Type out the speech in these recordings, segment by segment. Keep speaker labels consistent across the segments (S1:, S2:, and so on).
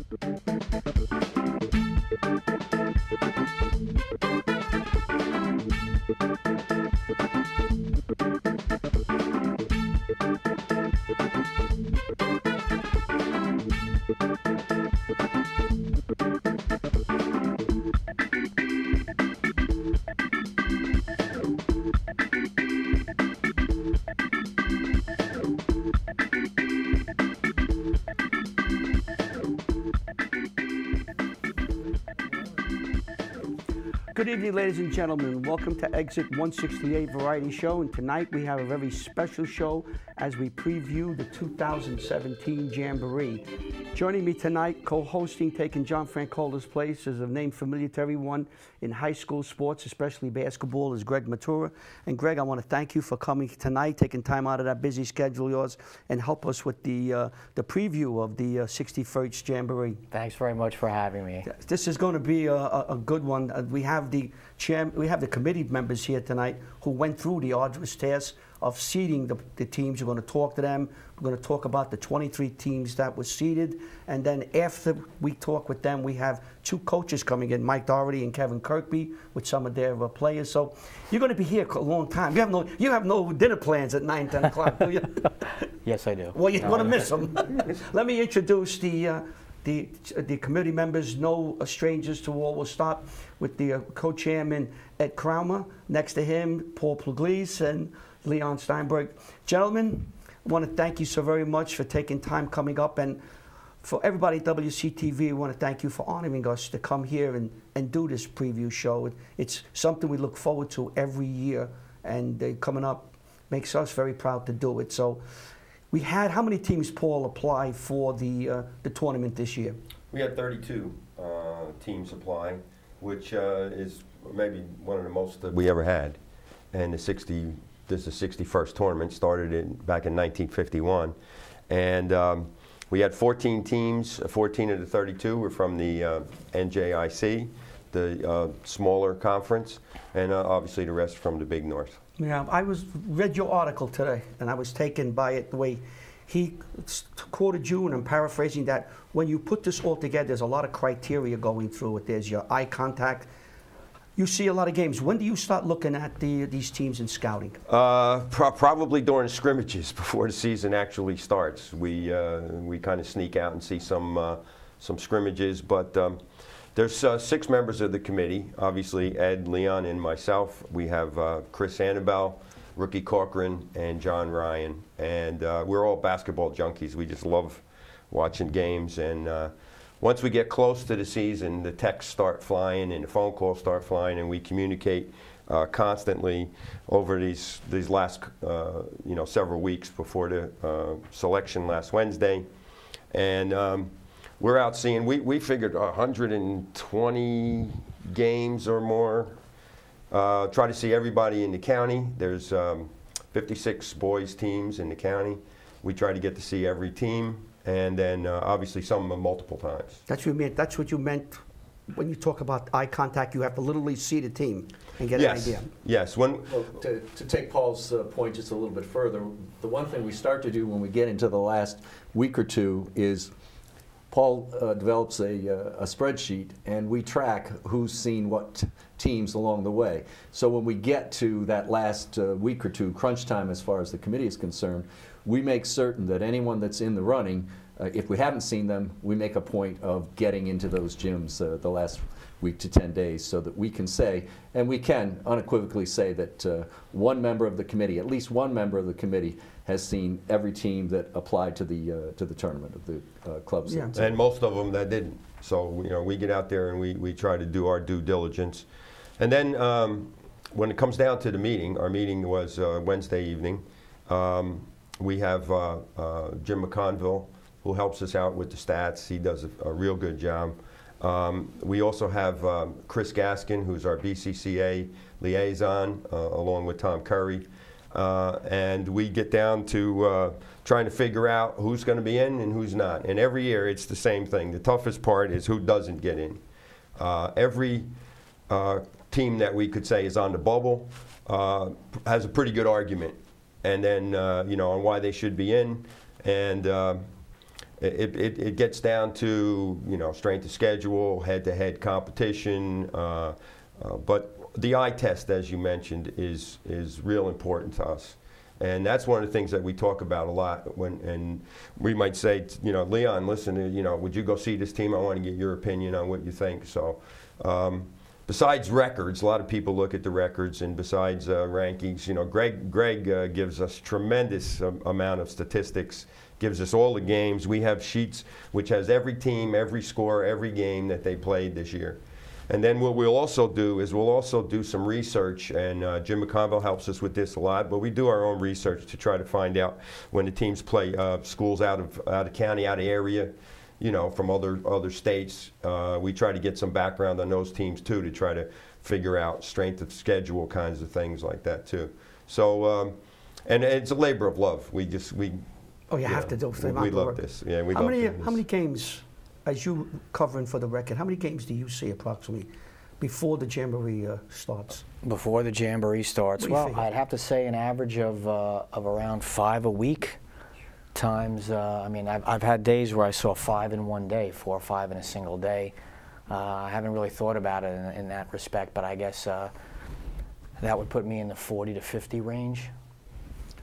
S1: Good evening, ladies and gentlemen. Welcome to Exit 168 Variety Show. And tonight we have a very special show as we preview the 2017 Jamboree. Joining me tonight, co-hosting, taking John Francola's place, is a name familiar to everyone in high school sports, especially basketball, is Greg Matura. And Greg, I want to thank you for coming tonight, taking time out of that busy schedule of yours, and help us with the preview of the 61st Jamboree.
S2: Thanks very much for having me.
S1: This is going to be a good one. We have the committee members here tonight who went through the arduous task of seeding the teams. We're going to talk to them. We're going to talk about the 23 teams that were seeded. And then after we talk with them, we have two coaches coming in, Mike Doherty and Kevin Kirkby, with some of their players. So you're going to be here a long time. You have no dinner plans at 9, 10 o'clock, do you?
S2: Yes, I do.
S1: Well, you're going to miss them. Let me introduce the committee members, no strangers to all. We'll start with the co-chairman, Ed Crowmer. Next to him, Paul Pugliese and Leon Steinberg. Gentlemen, I want to thank you so very much for taking time coming up. And for everybody at WCTV, I want to thank you for honoring us to come here and do this preview show. It's something we look forward to every year. And coming up makes us very proud to do it. So we had, how many teams, Paul, apply for the tournament this year?
S3: We had 32 teams apply, which is maybe one of the most that we ever had. And this is the 61st tournament, started back in 1951. And we had 14 teams, 14 of the 32 were from the NJIC, the smaller conference, and obviously the rest from the Big North.
S1: Yeah, I read your article today, and I was taken by it the way he quoted you, and I'm paraphrasing that. When you put this all together, there's a lot of criteria going through it. There's your eye contact. You see a lot of games. When do you start looking at these teams in scouting?
S3: Probably during scrimmages before the season actually starts. We kind of sneak out and see some scrimmages, but there's 6 members of the committee, obviously Ed, Leon, and myself. We have Chris Annabelle, Rookie Corcoran, and John Ryan. And we're all basketball junkies. We just love watching games. And once we get close to the season, the texts start flying and the phone calls start flying, and we communicate constantly over these last several weeks before the selection last Wednesday. And we're out seeing, we figured 120 games or more. Try to see everybody in the county. There's 56 boys teams in the county. We try to get to see every team, and then obviously some of them multiple times.
S1: That's what you meant when you talk about eye contact. You have to literally see the team and get
S3: an
S1: idea.
S3: Yes.
S4: Well, to take Paul's point just a little bit further, the one thing we start to do when we get into the last week or two is Paul develops a spreadsheet, and we track who's seen what teams along the way. So when we get to that last week or two, crunch time as far as the committee is concerned, we make certain that anyone that's in the running, if we haven't seen them, we make a point of getting into those gyms the last week to 10 days so that we can say, and we can unequivocally say that one member of the committee, at least one member of the committee, has seen every team that applied to the tournament of the clubs.
S1: Yeah.
S3: And most of them that didn't. So we get out there and we try to do our due diligence. And then when it comes down to the meeting, our meeting was Wednesday evening. We have Jim McConville, who helps us out with the stats. He does a real good job. We also have Chris Gaskin, who's our BCCA liaison, along with Tom Curry. And we get down to trying to figure out who's going to be in and who's not. And every year it's the same thing. The toughest part is who doesn't get in. Every team that we could say is on the bubble has a pretty good argument, and then on why they should be in. And it gets down to, you know, strength of schedule, head-to-head competition, but the eye test, as you mentioned, is real important to us. And that's one of the things that we talk about a lot. And we might say, you know, Leon, listen, you know, would you go see this team? I want to get your opinion on what you think. So besides records, a lot of people look at the records, and besides rankings, you know, Greg gives us tremendous amount of statistics, gives us all the games. We have sheets which has every team, every score, every game that they played this year. And then what we'll also do is we'll also do some research, and Jim McConville helps us with this a lot, but we do our own research to try to find out when the teams play schools out of county, out of area, you know, from other states. We try to get some background on those teams too, to try to figure out strength of schedule kinds of things like that too. So, and it's a labor of love. We
S1: Oh, you have to do it.
S3: We love this. Yeah, we
S1: how
S3: love
S1: many
S3: doing this.
S1: How many games, as you covering for the record, how many games do you see approximately before the Jamboree starts?
S2: Before the Jamboree starts,
S1: What do you
S2: well,
S1: figure?
S2: I'd have to say an average of around 5 a week. Times, I mean, I've had days where I saw 5 in one day, 4 or 5 in a single day. I haven't really thought about it in that respect, but I guess that would put me in the 40 to 50 range.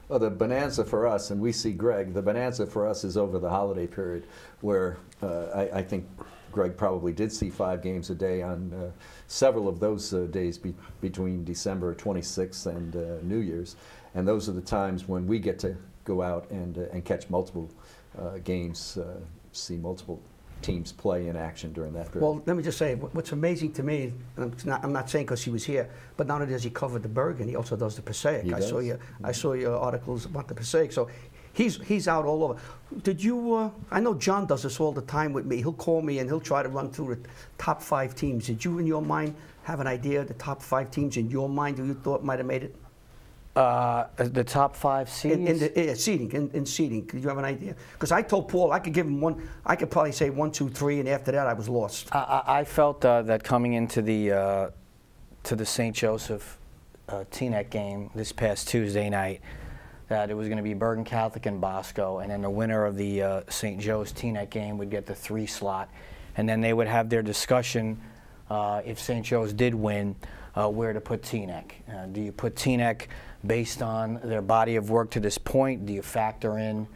S4: Well, the bonanza for us, and we see Greg, the bonanza for us is over the holiday period, where I think Greg probably did see 5 games a day on several of those days between December 26th and New Year's. And those are the times when we get to go out and catch multiple games, see multiple teams play in action during that period.
S1: Well, let me just say, what's amazing to me, and I'm not saying because he was here, but not only does he cover the Bergen, he also does the Passaic. I saw your articles about the Passaic. So he's out all over. Did you? I know John does this all the time with me. He'll call me and he'll try to run through the top 5 teams. Did you, in your mind, have an idea of the top 5 teams in your mind who you thought might have made it?
S2: The top 5 seeds?
S1: In seeding. Did you have an idea? Because I told Paul I could give him one. I could probably say 1, 2, 3, and after that I was lost.
S2: I felt that coming into the St. Joseph Teaneck game this past Tuesday night, that it was going to be Bergen Catholic and Bosco, and then the winner of the St. Joe's Teaneck game would get the 3 slot, and then they would have their discussion if St. Joe's did win, where to put Teaneck. Do you put Teaneck based on their body of work to this point? Do you factor in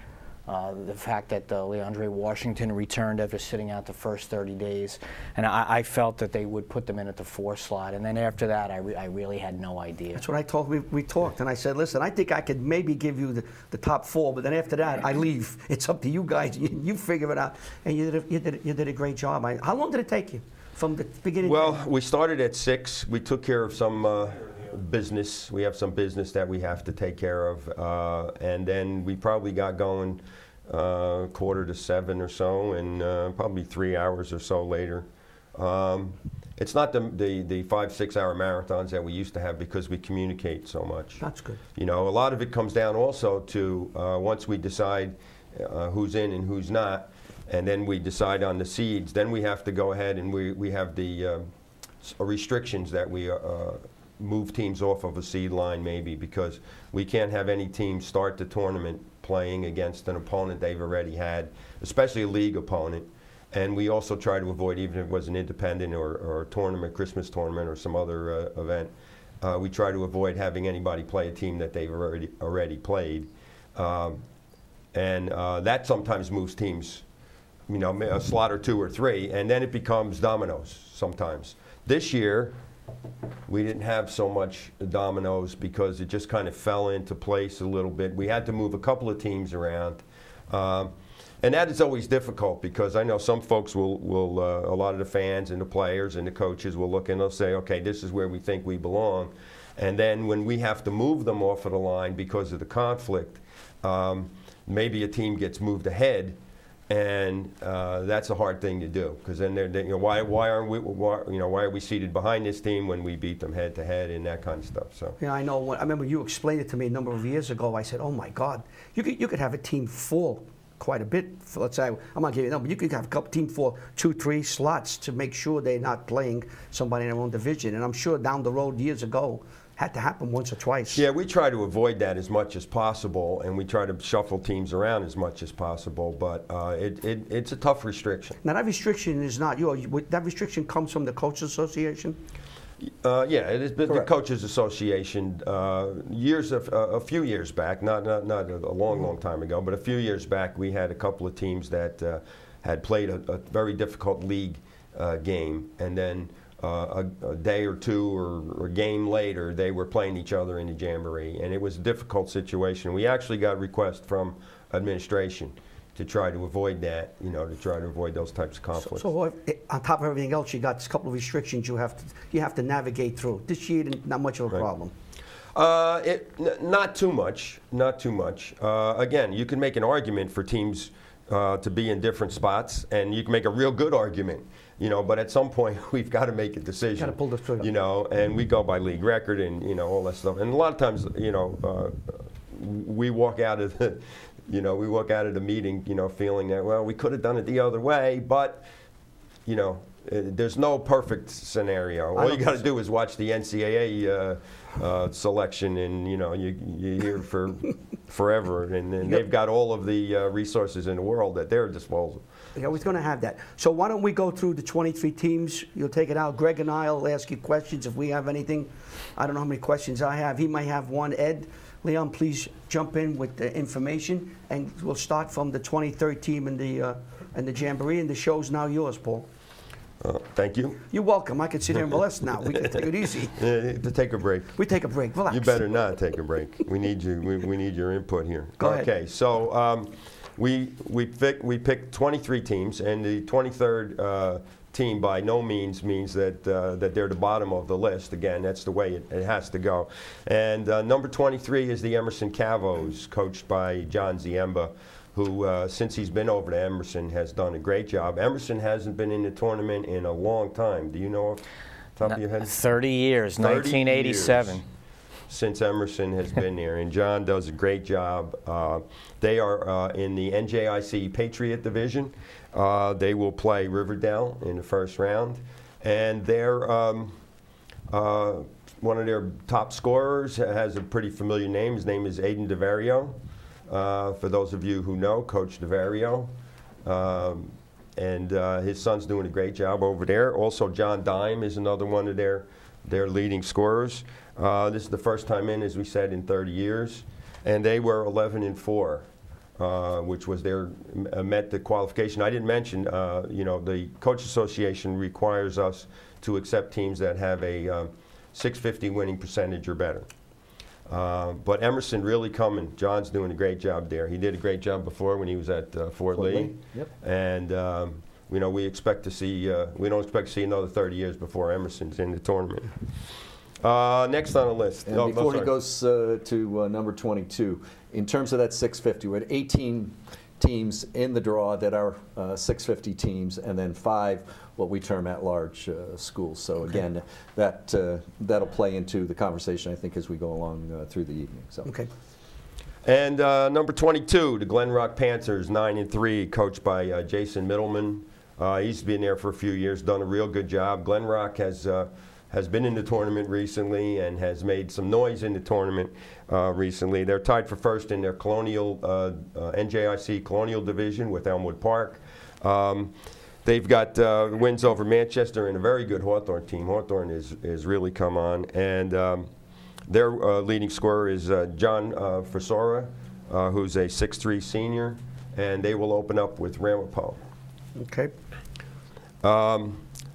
S2: the fact that Leandre Washington returned after sitting out the first 30 days? And I felt that they would put them in at the 4 slot. And then after that, I really had no idea.
S1: That's what I told. We talked, and I said, listen, I think I could maybe give you the top 4, but then after that, I leave. It's up to you guys. You figure it out. And you did a great job. How long did it take you from the beginning?
S3: Well, we started at 6. We took care of some business. We have some business that we have to take care of, and then we probably got going 6:45 or so, and probably 3 hours or so later. It's not the 5-6 hour marathons that we used to have, because we communicate so much.
S1: That's good.
S3: You know, a lot of it comes down also to once we decide who's in and who's not, and then we decide on the seeds, then we have to go ahead and we have the restrictions that we move teams off of a seed line, maybe, because we can't have any team start the tournament playing against an opponent they've already had, especially a league opponent. And we also try to avoid, even if it was an independent or a tournament, Christmas tournament or some other event, we try to avoid having anybody play a team that they've already played. And that sometimes moves teams, you know, a slot or 2 or 3, and then it becomes dominoes sometimes. This year, we didn't have so much dominoes because it just kind of fell into place a little bit. We had to move a couple of teams around. And that is always difficult, because I know some folks will a lot of the fans and the players and the coaches will look and they'll say, okay, this is where we think we belong. And then when we have to move them off of the line because of the conflict, maybe a team gets moved ahead. And that's a hard thing to do, because then you know, why are we seated behind this team when we beat them head to head and that kind of stuff. So
S1: yeah, I know. I remember you explained it to me a number of years ago. I said, "Oh my God, you could have a team fall quite a bit. Let's say, I'm not giving you a number, but you could have a couple team fall 2, 3 slots to make sure they're not playing somebody in their own division." And I'm sure down the road years ago, had to happen once or twice.
S3: Yeah, we try to avoid that as much as possible, and we try to shuffle teams around as much as possible, but it's a tough restriction.
S1: Now, that restriction is not yours. That restriction comes from the Coaches Association?
S3: Yeah, it has been the Coaches Association a few years back, not a long time ago, but a few years back, we had a couple of teams that had played a very difficult league game, and then a day or two or a game later, they were playing each other in the Jamboree, and it was a difficult situation. We actually got requests from administration to try to avoid that, to try to avoid those types of conflicts.
S1: So on top of everything else, you got a couple of restrictions you have to navigate through. This year, not much of a problem.
S3: Not too much. Not too much. Again, you can make an argument for teams to be in different spots, and you can make a real good argument. But at some point we've got to make a decision.
S1: Got to pull the trigger.
S3: And we go by league record and all that stuff. And a lot of times, we walk out of the meeting, feeling that, well, we could have done it the other way, but there's no perfect scenario. All you got to do is watch the NCAA selection, and you hear for forever, and they've got all of the resources in the world at their disposal.
S1: You're always going to have that. So why don't we go through the 23 teams? You'll take it out. Greg and I will ask you questions if we have anything. I don't know how many questions I have. He might have one. Ed, Leon, please jump in with the information, and we'll start from the 23rd team in the Jamboree, and the show's now yours, Paul.
S3: Thank you.
S1: You're welcome. I can sit here and molest now. We can take it easy.
S3: To take a break.
S1: We take a break. Relax.
S3: You better not take a break. We need you. We need your input here.
S1: Go ahead.
S3: Okay, so we picked 23 teams, and the 23rd team by no means that they're the bottom of the list. Again, that's the way it has to go. And number 23 is the Emerson Cavos, coached by John Ziemba, who, since he's been over to Emerson, has done a great job. Emerson hasn't been in the tournament in a long time. Do you know off the top of your head?
S2: 30 years, 1987.
S3: 30 years since Emerson has been there, and John does a great job. They are in the NJIC Patriot Division. They will play Riverdale in the first round, and they're one of their top scorers has a pretty familiar name. His name is Aiden DeVario. For those of you who know, Coach DeVario, and his son's doing a great job over there. Also, John Dime is another one of their leading scorers. This is the first time in, as we said, in 30 years, and they were 11-4, which was met the qualification. I didn't mention, the Coach Association requires us to accept teams that have a 650 winning percentage or better. But Emerson really coming. John's doing a great job there. He did a great job before when he was at Fort Lee.
S4: Yep.
S3: And we don't expect to see another 30 years before Emerson's in the tournament. Next on the list.
S4: And before he goes to number 22, in terms of that 650, we had 18 teams in the draw that are 650 teams, and then 5 what we term at-large schools. So again, that'll play into the conversation, I think, as we go along through the evening. So.
S1: Okay.
S3: And number 22, the Glen Rock Panthers, 9-3, coached by Jason Middleman. He's been there for a few years, done a real good job. Glen Rock has been in the tournament recently and has made some noise in the tournament recently. They're tied for first in their Colonial NJIC Colonial Division with Elmwood Park. They've got wins over Manchester and a very good Hawthorne team. Hawthorne is really come on, and their leading scorer is John Frisora, who's a 6'3" senior, and they will open up with Ramapo.
S1: Okay.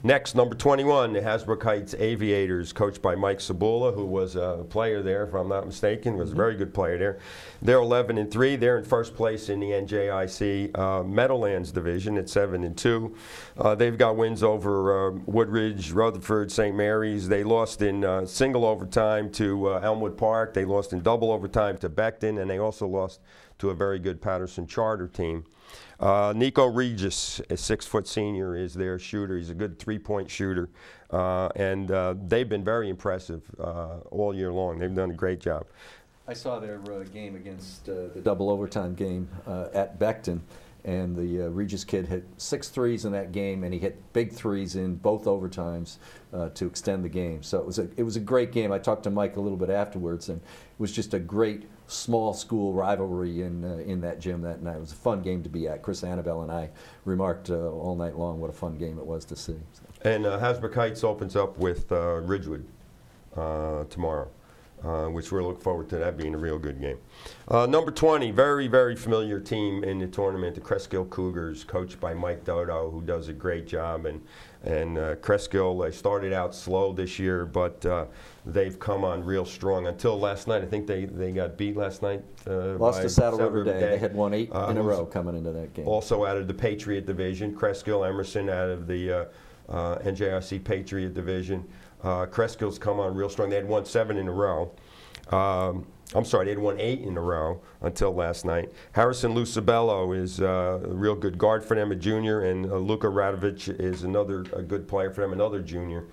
S3: Next, number 21, the Hasbrook Heights Aviators, coached by Mike Sabula, who was a player there, if I'm not mistaken, was a very good player there. They're 11-3. They're in first place in the NJIC Meadowlands division at 7-2. They've got wins over Woodridge, Rutherford, St. Mary's. They lost in single overtime to Elmwood Park. They lost in double overtime to Beckton, and they also lost to a very good Patterson Charter team. Nico Regis, a 6-foot senior, is their shooter. He's a good three-point shooter, and they've been very impressive all year long. They've done a great job.
S4: I saw their game against the double overtime game at Beckton, And the Regis kid hit 6 threes in that game, and he hit big threes in both overtimes to extend the game. So it was a great game. I talked to Mike a little bit afterwards, and it was just a great small school rivalry in that gym that night. It was a fun game to be at. Chris Annabelle and I remarked all night long what a fun game it was to see. So.
S3: And Hasbrook Heights opens up with Ridgewood tomorrow. Which we'll look forward to that being a real good game. Number 20, very, very familiar team in the tournament, the Cresskill Cougars, coached by Mike Dodo, who does a great job. And Cresskill, they started out slow this year, but they've come on real strong. Until last night, I think they got beat last night.
S4: Lost to Saddle River Day. They had won 8 in a row coming into that game. Also
S3: out of the Patriot Division, Cresskill Emerson out of the NJIC Patriot Division. Creskill's come on real strong. They had won 7 in a row. I'm sorry, they had won 8 in a row until last night. Harrison Lucibello is a real good guard for them, a junior, and Luka Radovic is a good player for them, another junior.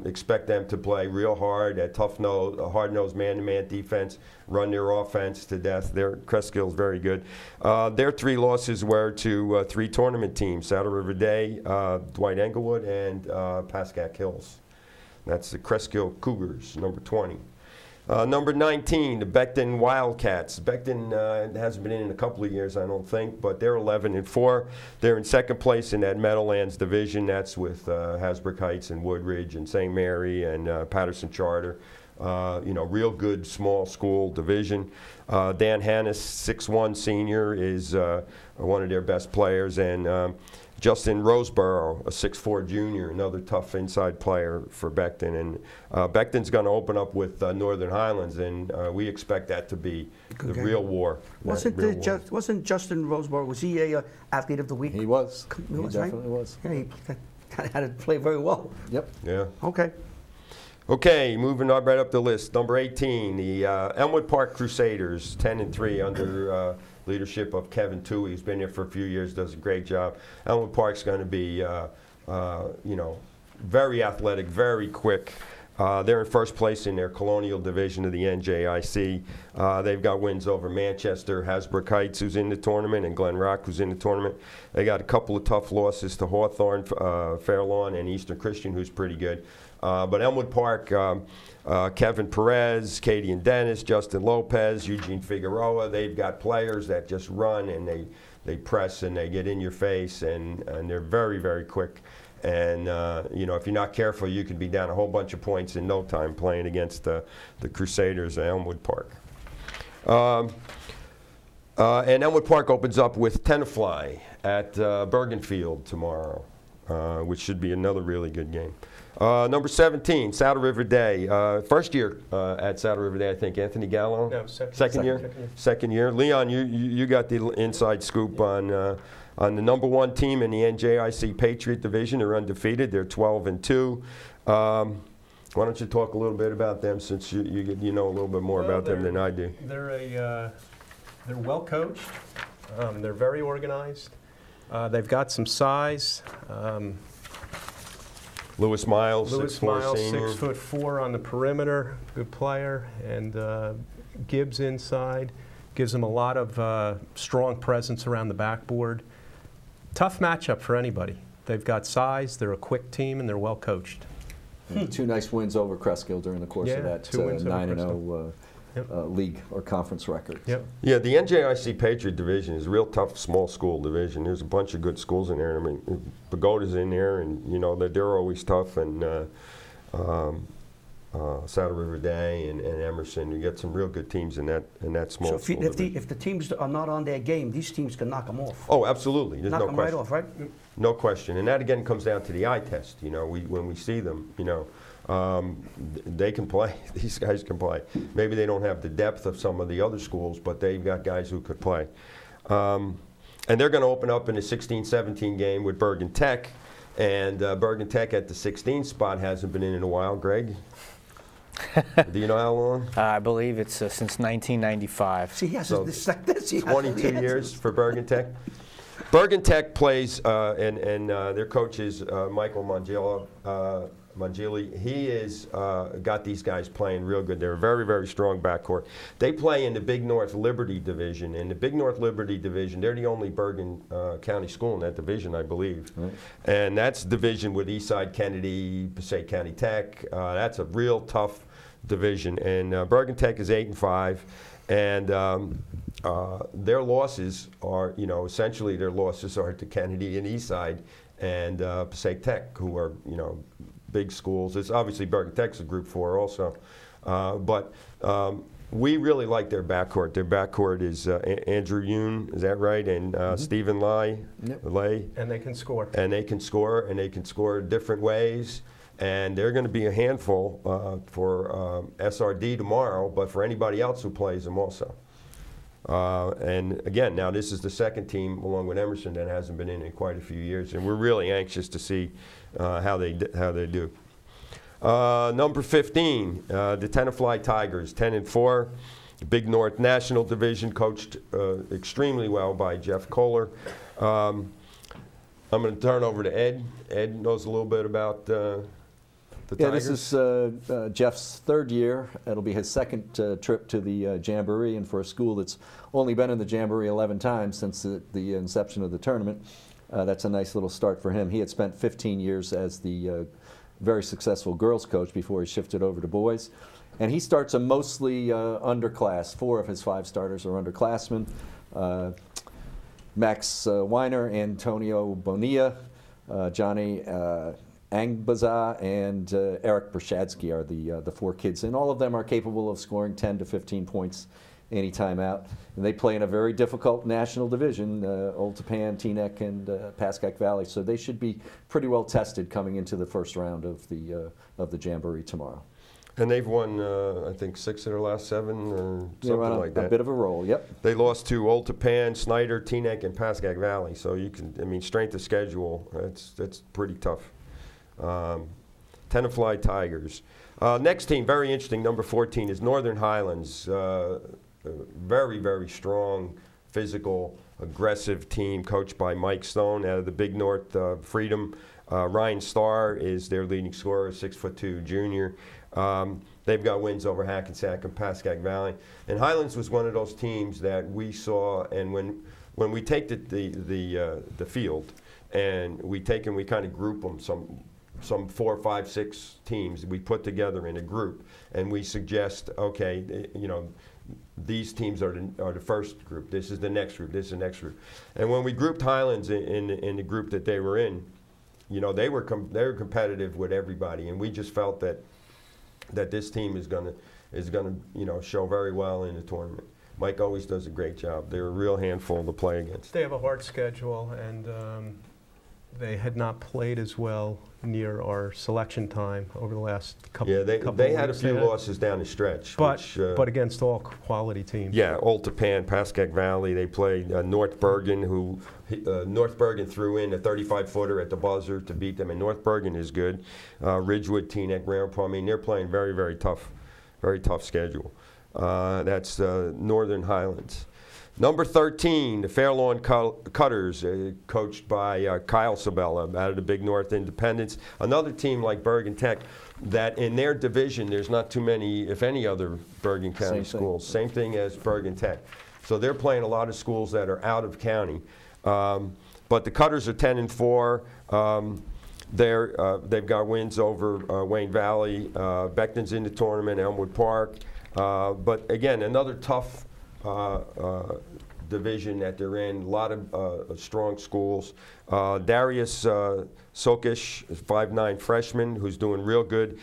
S3: Expect them to play real hard, at hard-nosed man-to-man defense, run their offense to death. Creskill's very good. Their 3 losses were to 3 tournament teams, Saddle River Day, Dwight Englewood, and Pascack Hills. That's the Cresskill Cougars, number 20. Number 19, the Becton Wildcats. Becton hasn't been in a couple of years, I don't think, but they're 11-4. They're in second place in that Meadowlands division. That's with Hasbrook Heights and Woodridge and St. Mary and Patterson Charter. Real good small school division. Dan Hannes, 6'1" senior, is one of their best players, and Justin Roseborough, a 6'4" junior, another tough inside player for Becton. And Becton's going to open up with Northern Highlands, and we expect that to be the real war.
S1: Wasn't Justin Roseborough, was he a athlete of the week?
S4: He was.
S1: He was,
S4: definitely was.
S1: Yeah, he had to play very well.
S4: Yep.
S3: Yeah.
S1: Okay.
S3: Okay, moving right up the list. Number 18, the Elmwood Park Crusaders, 10-3 under leadership of Kevin Toohey, who's been here for a few years, does a great job. Elmwood Park's going to be, very athletic, very quick. They're in first place in their Colonial Division of the NJIC. They've got wins over Manchester, Hasbrook Heights, who's in the tournament, and Glen Rock, who's in the tournament. They got a couple of tough losses to Hawthorne, Fairlawn, and Eastern Christian, who's pretty good. But Elmwood Park, Kevin Perez, Katie and Dennis, Justin Lopez, Eugene Figueroa, they've got players that just run and they press and they get in your face, and they're very, very quick. And if you're not careful, you could be down a whole bunch of points in no time playing against the Crusaders at Elmwood Park. And Elmwood Park opens up with Tenafly at Bergen Field tomorrow, which should be another really good game. Number 17, Saddle River Day. First year at Saddle River Day, I think. Anthony Gallo?
S5: No,
S3: second year. Second year. Leon, you got the inside scoop on the number 1 team in the NJIC Patriot Division. They're undefeated. They're 12-2. Why don't you talk a little bit about them, since you know a little bit more about them than I do?
S5: They're well coached. They're very organized. They've got some size.
S3: Lewis Miles,
S5: 6'4"
S3: senior.
S5: 6'4" on the perimeter, good player, and Gibbs inside gives them a lot of strong presence around the backboard. Tough matchup for anybody. They've got size, they're a quick team, and they're well coached.
S4: 2 nice wins over Cresskill during the course of that 9-0 league or conference record.
S5: Yep.
S3: Yeah, the NJIC Patriot Division is a real tough small school division. There's a bunch of good schools in there. I mean, Pagoda's in there, and they're always tough. And Saddle River Day and Emerson, you get some real good teams in that small school division.
S1: If the teams are not on their game, these teams can knock them off.
S3: Oh, absolutely. There's
S1: knock
S3: no
S1: them
S3: question.
S1: right off, right?
S3: No question. And that again comes down to the eye test. When we see them, they can play. These guys can play. Maybe they don't have the depth of some of the other schools, but they've got guys who could play. And they're going to open up in the 16-17 game with Bergen Tech. And Bergen Tech at the 16th spot hasn't been in a while. Greg? Do you know how long?
S2: I believe it's since 1995.
S1: See, yes,
S3: So
S1: it's like this.
S3: 22 years for Bergen Tech. Bergen Tech plays, and their coach is Michael Mangili. He is got these guys playing real good. They're a very, very strong backcourt. They play in the Big North Liberty Division. In the Big North Liberty Division, they're the only Bergen County school in that division, I believe. Right. And that's division with Eastside Kennedy, Passaic County Tech. That's a real tough division. And Bergen Tech is 8-5. And their losses are, essentially their losses are to Kennedy and Eastside and Passaic Tech, who are, big schools. It's obviously Bergen Tech's a Group 4 also. But we really like their backcourt. Their backcourt is Andrew Yoon, is that right? And Stephen Lay.
S5: And they can score.
S3: And they can score, and they can score different ways. And they're going to be a handful for SRD tomorrow, but for anybody else who plays them also. And again, now this is the second team, along with Emerson, that hasn't been in quite a few years, and we're really anxious to see how they do. Number 15, the Tenafly Tigers, 10-4, Big North National Division, coached extremely well by Jeff Kohler. I'm going to turn over to Ed. Ed knows a little bit about the Tigers.
S4: This is Jeff's third year. It'll be his second trip to the Jamboree, and for a school that's only been in the Jamboree 11 times since the inception of the tournament, that's a nice little start for him. He had spent 15 years as the very successful girls coach before he shifted over to boys. And he starts a mostly underclass. 4 of his 5 starters are underclassmen. Max Weiner, Antonio Bonilla, Johnny Angbaza, and Eric Brashadsky are the 4 kids, and all of them are capable of scoring 10 to 15 points any time out. And they play in a very difficult national division, Old Tappan, Teaneck, and Pascack Valley, so they should be pretty well tested coming into the first round of the Jamboree tomorrow.
S3: And they've won, I think, 6 of their last 7 or something like that.
S4: A bit of a roll, yep.
S3: They lost to Old Tappan, Snyder, Teaneck, and Pascack Valley, so you can, strength of schedule, that's pretty tough. Tenafly Tigers. Next team, very interesting, number 14, is Northern Highlands. Very, very strong, physical, aggressive team coached by Mike Stone out of the Big North Freedom. Ryan Starr is their leading scorer, 6'2" junior. They've got wins over Hackensack and Pascack Valley. And Highlands was one of those teams that we saw, and when we take the field and we kind of group them, some 4, 5, 6 teams we put together in a group, and we suggest, okay, these teams are the first group. This is the next group. This is the next group. And when we grouped Highlands in the group that they were in, they were competitive with everybody, and we just felt that this team is gonna show very well in the tournament. Mike always does a great job. They're a real handful to play against.
S5: They have a hard schedule, and they had not played as well near our selection time over the last couple of weeks.
S3: Yeah, they had a few losses down the stretch.
S5: But against all quality teams.
S3: Yeah, Old Tappan, Pascack Valley. They played North Bergen, who North Bergen threw in a 35-footer at the buzzer to beat them, and North Bergen is good. Ridgewood, Teaneck, Ramapo. They're playing very, very tough schedule. That's Northern Highlands. Number 13, the Fairlawn Cutters, coached by Kyle Sabella out of the Big North Independents. Another team like Bergen Tech that in their division there's not too many, if any, other Bergen County schools. Same thing as Bergen Tech. So they're playing a lot of schools that are out of county. But the Cutters are 10-4. They've got wins over Wayne Valley. Beckton's in the tournament, Elmwood Park. But again, another tough division that they're in, a lot of strong schools. Darius Sokish, 5'9" freshman, who's doing real good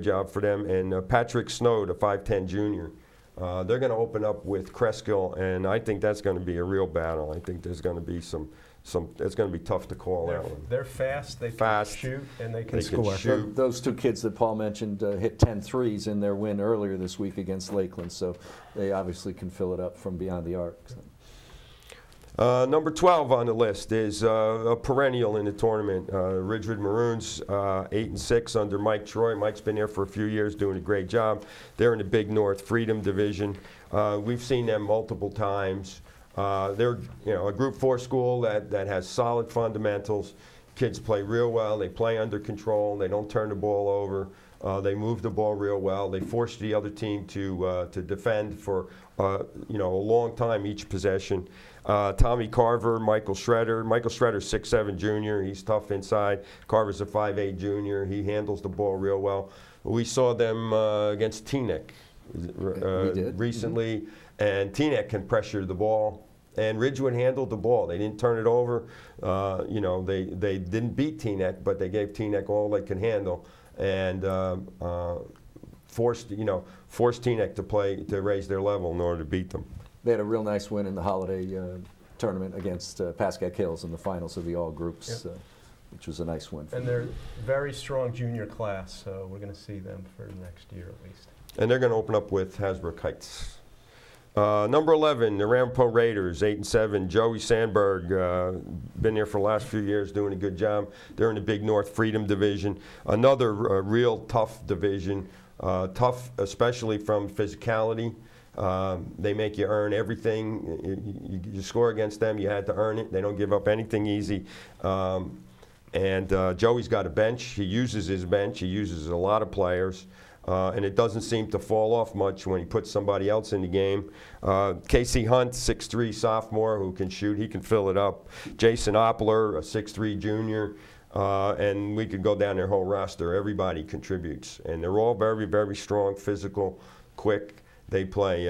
S3: job for them, and Patrick Snow, the 5'10" junior. They're going to open up with Cresskill, and I think that's going to be a real battle. I think there's going to be it's going to be tough to call that one.
S5: They're fast, they can shoot, and they can score.
S4: Those 2 kids that Paul mentioned hit 10 threes in their win earlier this week against Lakeland, so they obviously can fill it up from beyond the arc.
S3: Number 12 on the list is a perennial in the tournament. Ridgewood Maroons, 8-6 under Mike Troy. Mike's been there for a few years, doing a great job. They're in the Big North Freedom Division. We've seen them multiple times. They're a Group 4 school that has solid fundamentals. Kids play real well. They play under control. They don't turn the ball over. They move the ball real well. They force the other team to defend for a long time each possession. Tommy Carver, Michael Schroeder. Michael Schroeder's 6'7" junior. He's tough inside. Carver's a 5'8" junior. He handles the ball real well. We saw them against Teaneck recently, and Teaneck can pressure the ball. And Ridgewood handled the ball. They didn't turn it over. They didn't beat Teaneck, but they gave Teaneck all they could handle, and forced Teaneck to raise their level in order to beat them.
S4: They had a real nice win in the holiday tournament against Pascack Hills in the finals of the all groups, which was a nice win.
S5: And they're very strong junior class, so we're going to see them for next year at least.
S3: And they're going to open up with Hasbrook Heights. Number 11, the Ramapo Raiders, 8-7. Joey Sandberg, been there for the last few years, doing a good job. They're in the Big North Freedom Division, another real tough division, tough especially from physicality. They make you earn everything. You score against them, you had to earn it. They don't give up anything easy. And Joey's got a bench. He uses his bench. He uses a lot of players. And it doesn't seem to fall off much when he puts somebody else in the game. Casey Hunt, 6'3" sophomore who can shoot. He can fill it up. Jason Oppler, a 6'3" junior. And we could go down their whole roster. Everybody contributes. And they're all very, very strong, physical, quick. They play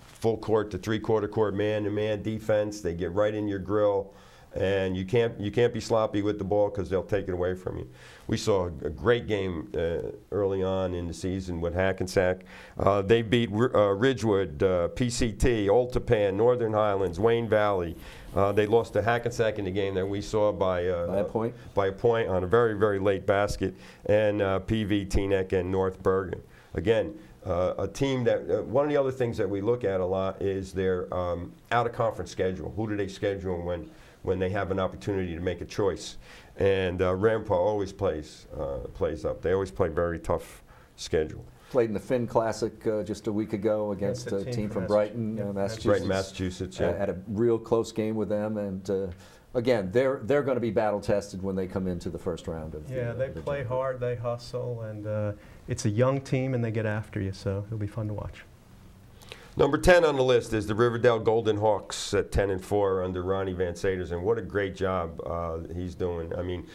S3: full court to three-quarter court man-to-man defense. They get right in your grill. And you can't be sloppy with the ball because they'll take it away from you. We saw a great game early on in the season with Hackensack. They beat Ridgewood, PCT, Old Tappan, Northern Highlands, Wayne Valley. They lost to Hackensack in the game that we saw by a point on a very, very late basket, and PV, Teaneck, and North Bergen. Again, a team that one of the other things that we look at a lot is their out-of-conference schedule. Who do they schedule when they have an opportunity to make a choice? And Ramapo always plays up. They always play very tough schedule.
S4: Played in the Finn Classic just a week ago against a team from Brighton, Massachusetts.
S3: Brighton, Massachusetts, yeah.
S4: Had a real close game with them, and again, they're going to be battle tested when they come into the first round of.
S5: Yeah, they play hard, they hustle, and it's a young team, and they get after you, so it'll be fun to watch.
S3: Number 10 on the list is the Riverdale Golden Hawks at 10-4 under Ronnie Van Saters, and what a great job he's doing. I mean,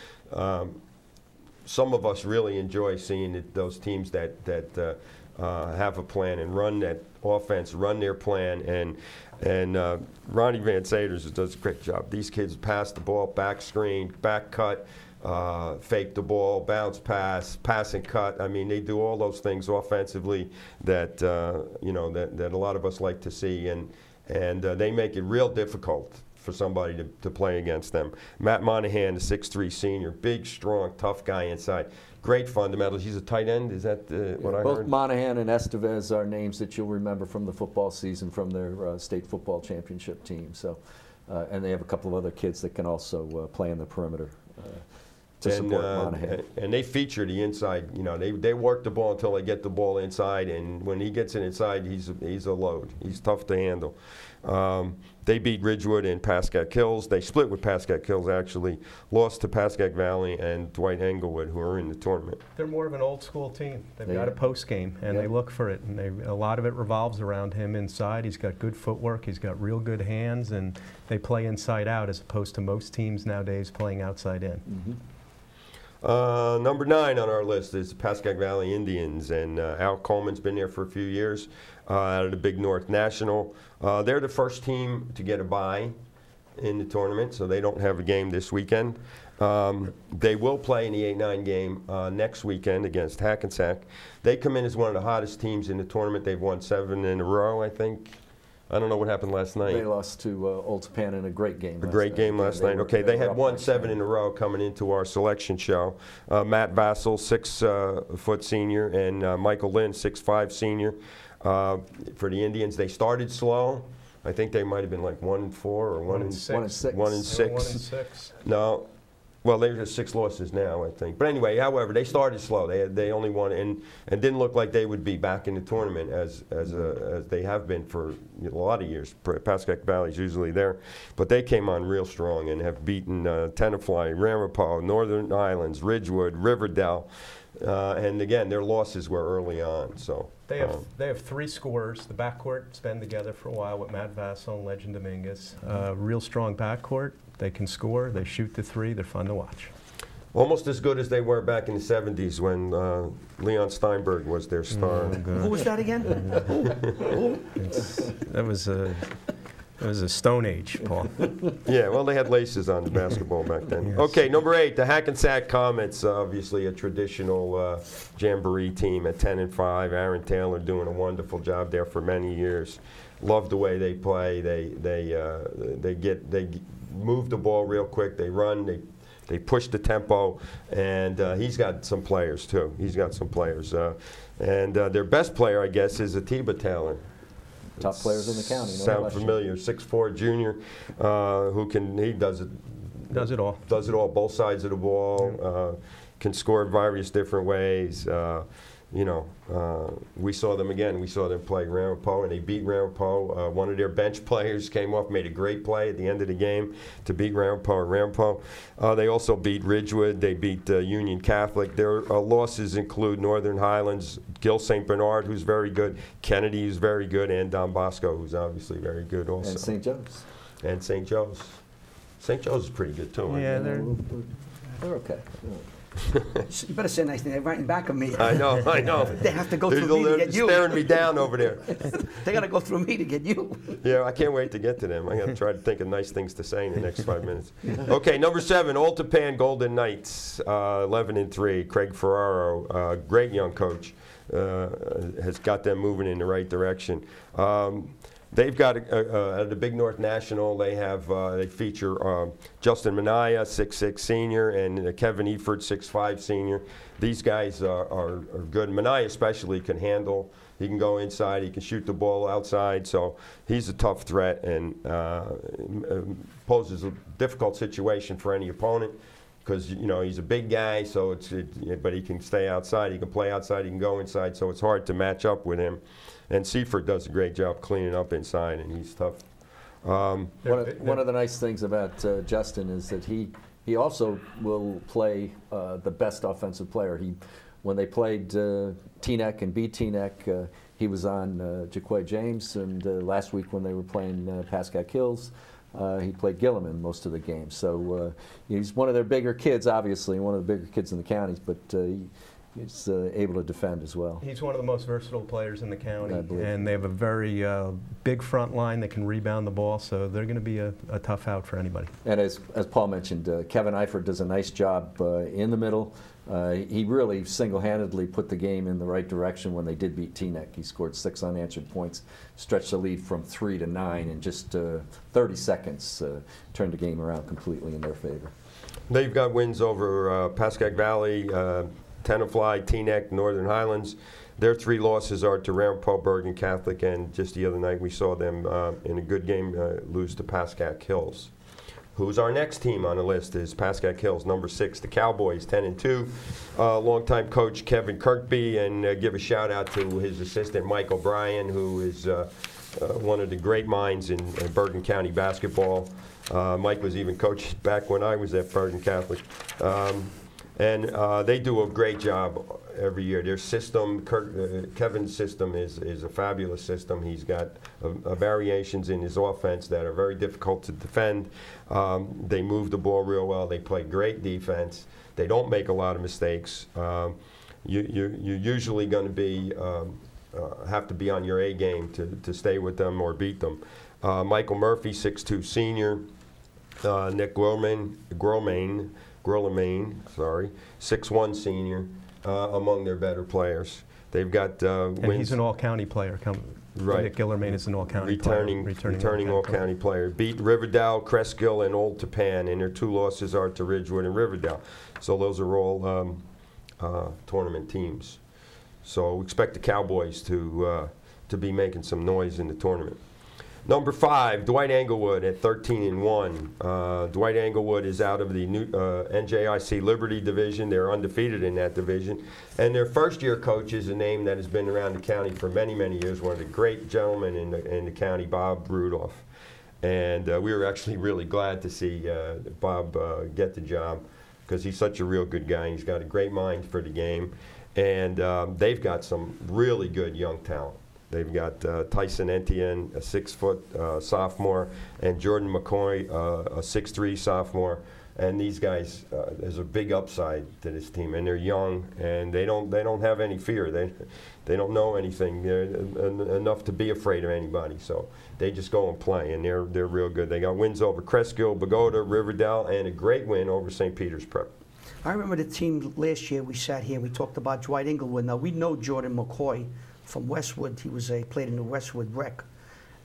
S3: some of us really enjoy seeing those teams that have a plan and run that offense, run their plan, and Ronnie Van Saters does a great job. These kids pass the ball, back screen, back cut, fake the ball, bounce pass, pass and cut. I mean, they do all those things offensively that that a lot of us like to see, and they make it real difficult for somebody to play against them. Matt Monahan, the 6'3" senior, big, strong, tough guy inside. Great fundamentals. He's a tight end. Is that what I heard?
S4: Both Monahan and Estevez are names that you'll remember from the football season from their state football championship team. So, and they have a couple of other kids that can also play in the perimeter. To support Monahan.
S3: And they feature the inside. You know, they work the ball until they get the ball inside, and when he gets it inside, he's a load. He's tough to handle. They beat Ridgewood and Pascack Hills. They split with Pascack Hills, actually. Lost to Pascack Valley and Dwight Englewood, who are in the tournament.
S5: They're more of an old school team. They've got a post game, and they look for it. And a lot of it revolves around him inside. He's got good footwork. He's got real good hands, and they play inside out as opposed to most teams nowadays playing outside in.
S4: Mm-hmm.
S3: Number 9 on our list is the Pascack Valley Indians, and Al Coleman's been there for a few years out of the Big North National. They're the first team to get a bye in the tournament, so they don't have a game this weekend. They will play in the 8-9 game next weekend against Hackensack. They come in as one of the hottest teams in the tournament. They've won 7 in a row, I think. I don't know what happened last night.
S4: They lost to Old Tappan in a great game.
S3: A great game last night. Okay, they had won 7 in a row coming into our selection show. Matt Vassell, 6-foot senior, and Michael Lynn, 6'5" senior. For the Indians, they started slow. I think they might have been like 1-4 or 1-6.
S4: 1-6.
S3: 1-6. No, Well, they have 6 losses now, I think. But anyway, however, they started slow. They only won and didn't look like they would be back in the tournament as they have been for a lot of years. Pascack Valley's usually there, but they came on real strong and have beaten Tenafly, Ramapo, Northern Islands, Ridgewood, Riverdale, and again, their losses were early on. So
S5: they have 3 scorers. The backcourt's been together for a while with Matt Vassell and Legend Dominguez. Real strong backcourt. They can score, they shoot the 3, they're fun to watch.
S3: Almost as good as they were back in the 70s when Leon Steinberg was their star.
S1: Who was that again?
S5: That was a Stone Age, Paul.
S3: Yeah, well, they had laces on the basketball back then. Yes. Okay, number 8, the Hackensack Comets, obviously a traditional Jamboree team at 10-5. Aaron Taylor doing a wonderful job there for many years. Love the way they play. They move the ball real quick. They run. They push the tempo, and he's got some players too. He's got some players, and their best player, I guess, is Atiba Taylor.
S4: Top players in the county. No
S3: Sound
S4: question.
S3: familiar? 6'4" junior, he does it.
S5: Does it all.
S3: Does it all. Both sides of the ball. Can score various different ways. We saw them again. We saw them play Ramapo, and they beat Ramapo. One of their bench players came off, made a great play at the end of the game to beat Ramapo. They also beat Ridgewood. They beat Union Catholic. Their losses include Northern Highlands, Gil St. Bernard, who's very good, Kennedy, who's very good, and Don Bosco, who's obviously very good also.
S4: And St. Joe's.
S3: And St. Joe's. St. Joe's is pretty good too.
S5: Yeah,
S4: They're okay.
S1: You better say nice thing. They're right in back of me.
S3: I know.
S1: They have to go through me to get you.
S3: They're staring me down over there.
S1: They got to go through me to get you.
S3: Yeah, I can't wait to get to them. I got to try to think of nice things to say in the next 5 minutes. Okay, number 7, Altapan Golden Knights, 11-3. Craig Ferraro, great young coach, has got them moving in the right direction. They've got at the Big North National. They feature Justin Minaya, 6'6" senior, and Kevin Eford, 6'5" senior. These guys are good. Minaya especially can handle. He can go inside. He can shoot the ball outside. So he's a tough threat and poses a difficult situation for any opponent because he's a big guy. So but he can stay outside. He can play outside. He can go inside. So it's hard to match up with him. And Seaford does a great job cleaning up inside, and he's tough.
S4: One of the nice things about Justin is that he also will play the best offensive player. When they played Teaneck and beat Teaneck, he was on Jaquay James, and last week when they were playing Pascack Hills, he played Gilliman most of the game. So he's one of their bigger kids, obviously, one of the bigger kids in the counties, but he's able to defend as well.
S5: He's one of the most versatile players in the county,
S4: I believe.
S5: and they have a very big front line that can rebound the ball, so they're going to be a tough out for anybody.
S4: And as Paul mentioned, Kevin Eifert does a nice job in the middle. He really single-handedly put the game in the right direction when they did beat Teaneck. He scored 6 unanswered points, stretched the lead from 3 to 9 in just 30 seconds, turned the game around completely in their favor.
S3: They've got wins over Pascack Valley, Tenafly, Teaneck, Northern Highlands. Their 3 losses are to Ramapo, Bergen Catholic, and just the other night we saw them in a good game lose to Pascack Hills. Who's our next team on the list is Pascack Hills, number 6, the Cowboys, 10-2. Longtime coach Kevin Kirkby, and give a shout out to his assistant Mike O'Brien, who is one of the great minds in Bergen County basketball. Mike was even coached back when I was at Bergen Catholic. And they do a great job every year. Their system, Kevin's system, is a fabulous system. He's got variations in his offense that are very difficult to defend. They move the ball real well. They play great defense. They don't make a lot of mistakes. You're usually going to be have to be on your A game to stay with them or beat them. Michael Murphy, 6'2" senior. Nick Grolmain, 6'1" senior, among their better players. They've got
S5: and
S3: wins.
S5: he's an all-county player.
S3: Right.
S5: Nick Gillermain is an all-county player.
S3: Returning all-county player. Beat Riverdale, Cresskill, and Old Tapan, and their 2 losses are to Ridgewood and Riverdale. So those are all tournament teams. So expect the Cowboys to be making some noise in the tournament. Number 5, Dwight Englewood at 13-1. Dwight Englewood is out of the new NJIC Liberty division. They're undefeated in that division. And their first-year coach is a name that has been around the county for many, many years, one of the great gentlemen in the county, Bob Rudolph. And we were actually really glad to see Bob get the job because he's such a real good guy. He's got a great mind for the game. And they've got some really good young talent. They've got Tyson Etienne, a 6-foot sophomore, and Jordan McCoy, a 6'3" sophomore. And these guys, there's a big upside to this team, and they're young, and they don't have any fear. They don't know anything enough to be afraid of anybody. So they just go and play, and they're real good. They got wins over Cresskill, Bogota, Riverdale, and a great win over St. Peter's Prep.
S1: I remember the team last year. We sat here. We talked about Dwight Englewood. Now we know Jordan McCoy from Westwood. He was played in the Westwood Rec.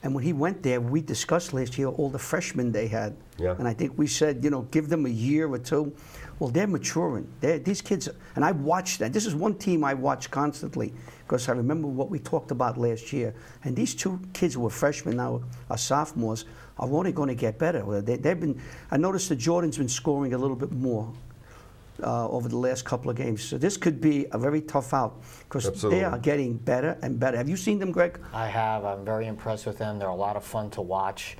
S1: And when he went there, we discussed last year all the freshmen they had.
S3: Yeah.
S1: And I think we said, you know, give them a year or two. Well, they're maturing. These kids, and I watched that. This is one team I watch constantly because I remember what we talked about last year. And these two kids who are freshmen now, are sophomores, are only going to get better. I noticed that Jordan's been scoring a little bit more over the last couple of games. So this could be a very tough out because they are getting better and better. Have you seen them, Greg?
S2: I have. I'm very impressed with them. They're a lot of fun to watch.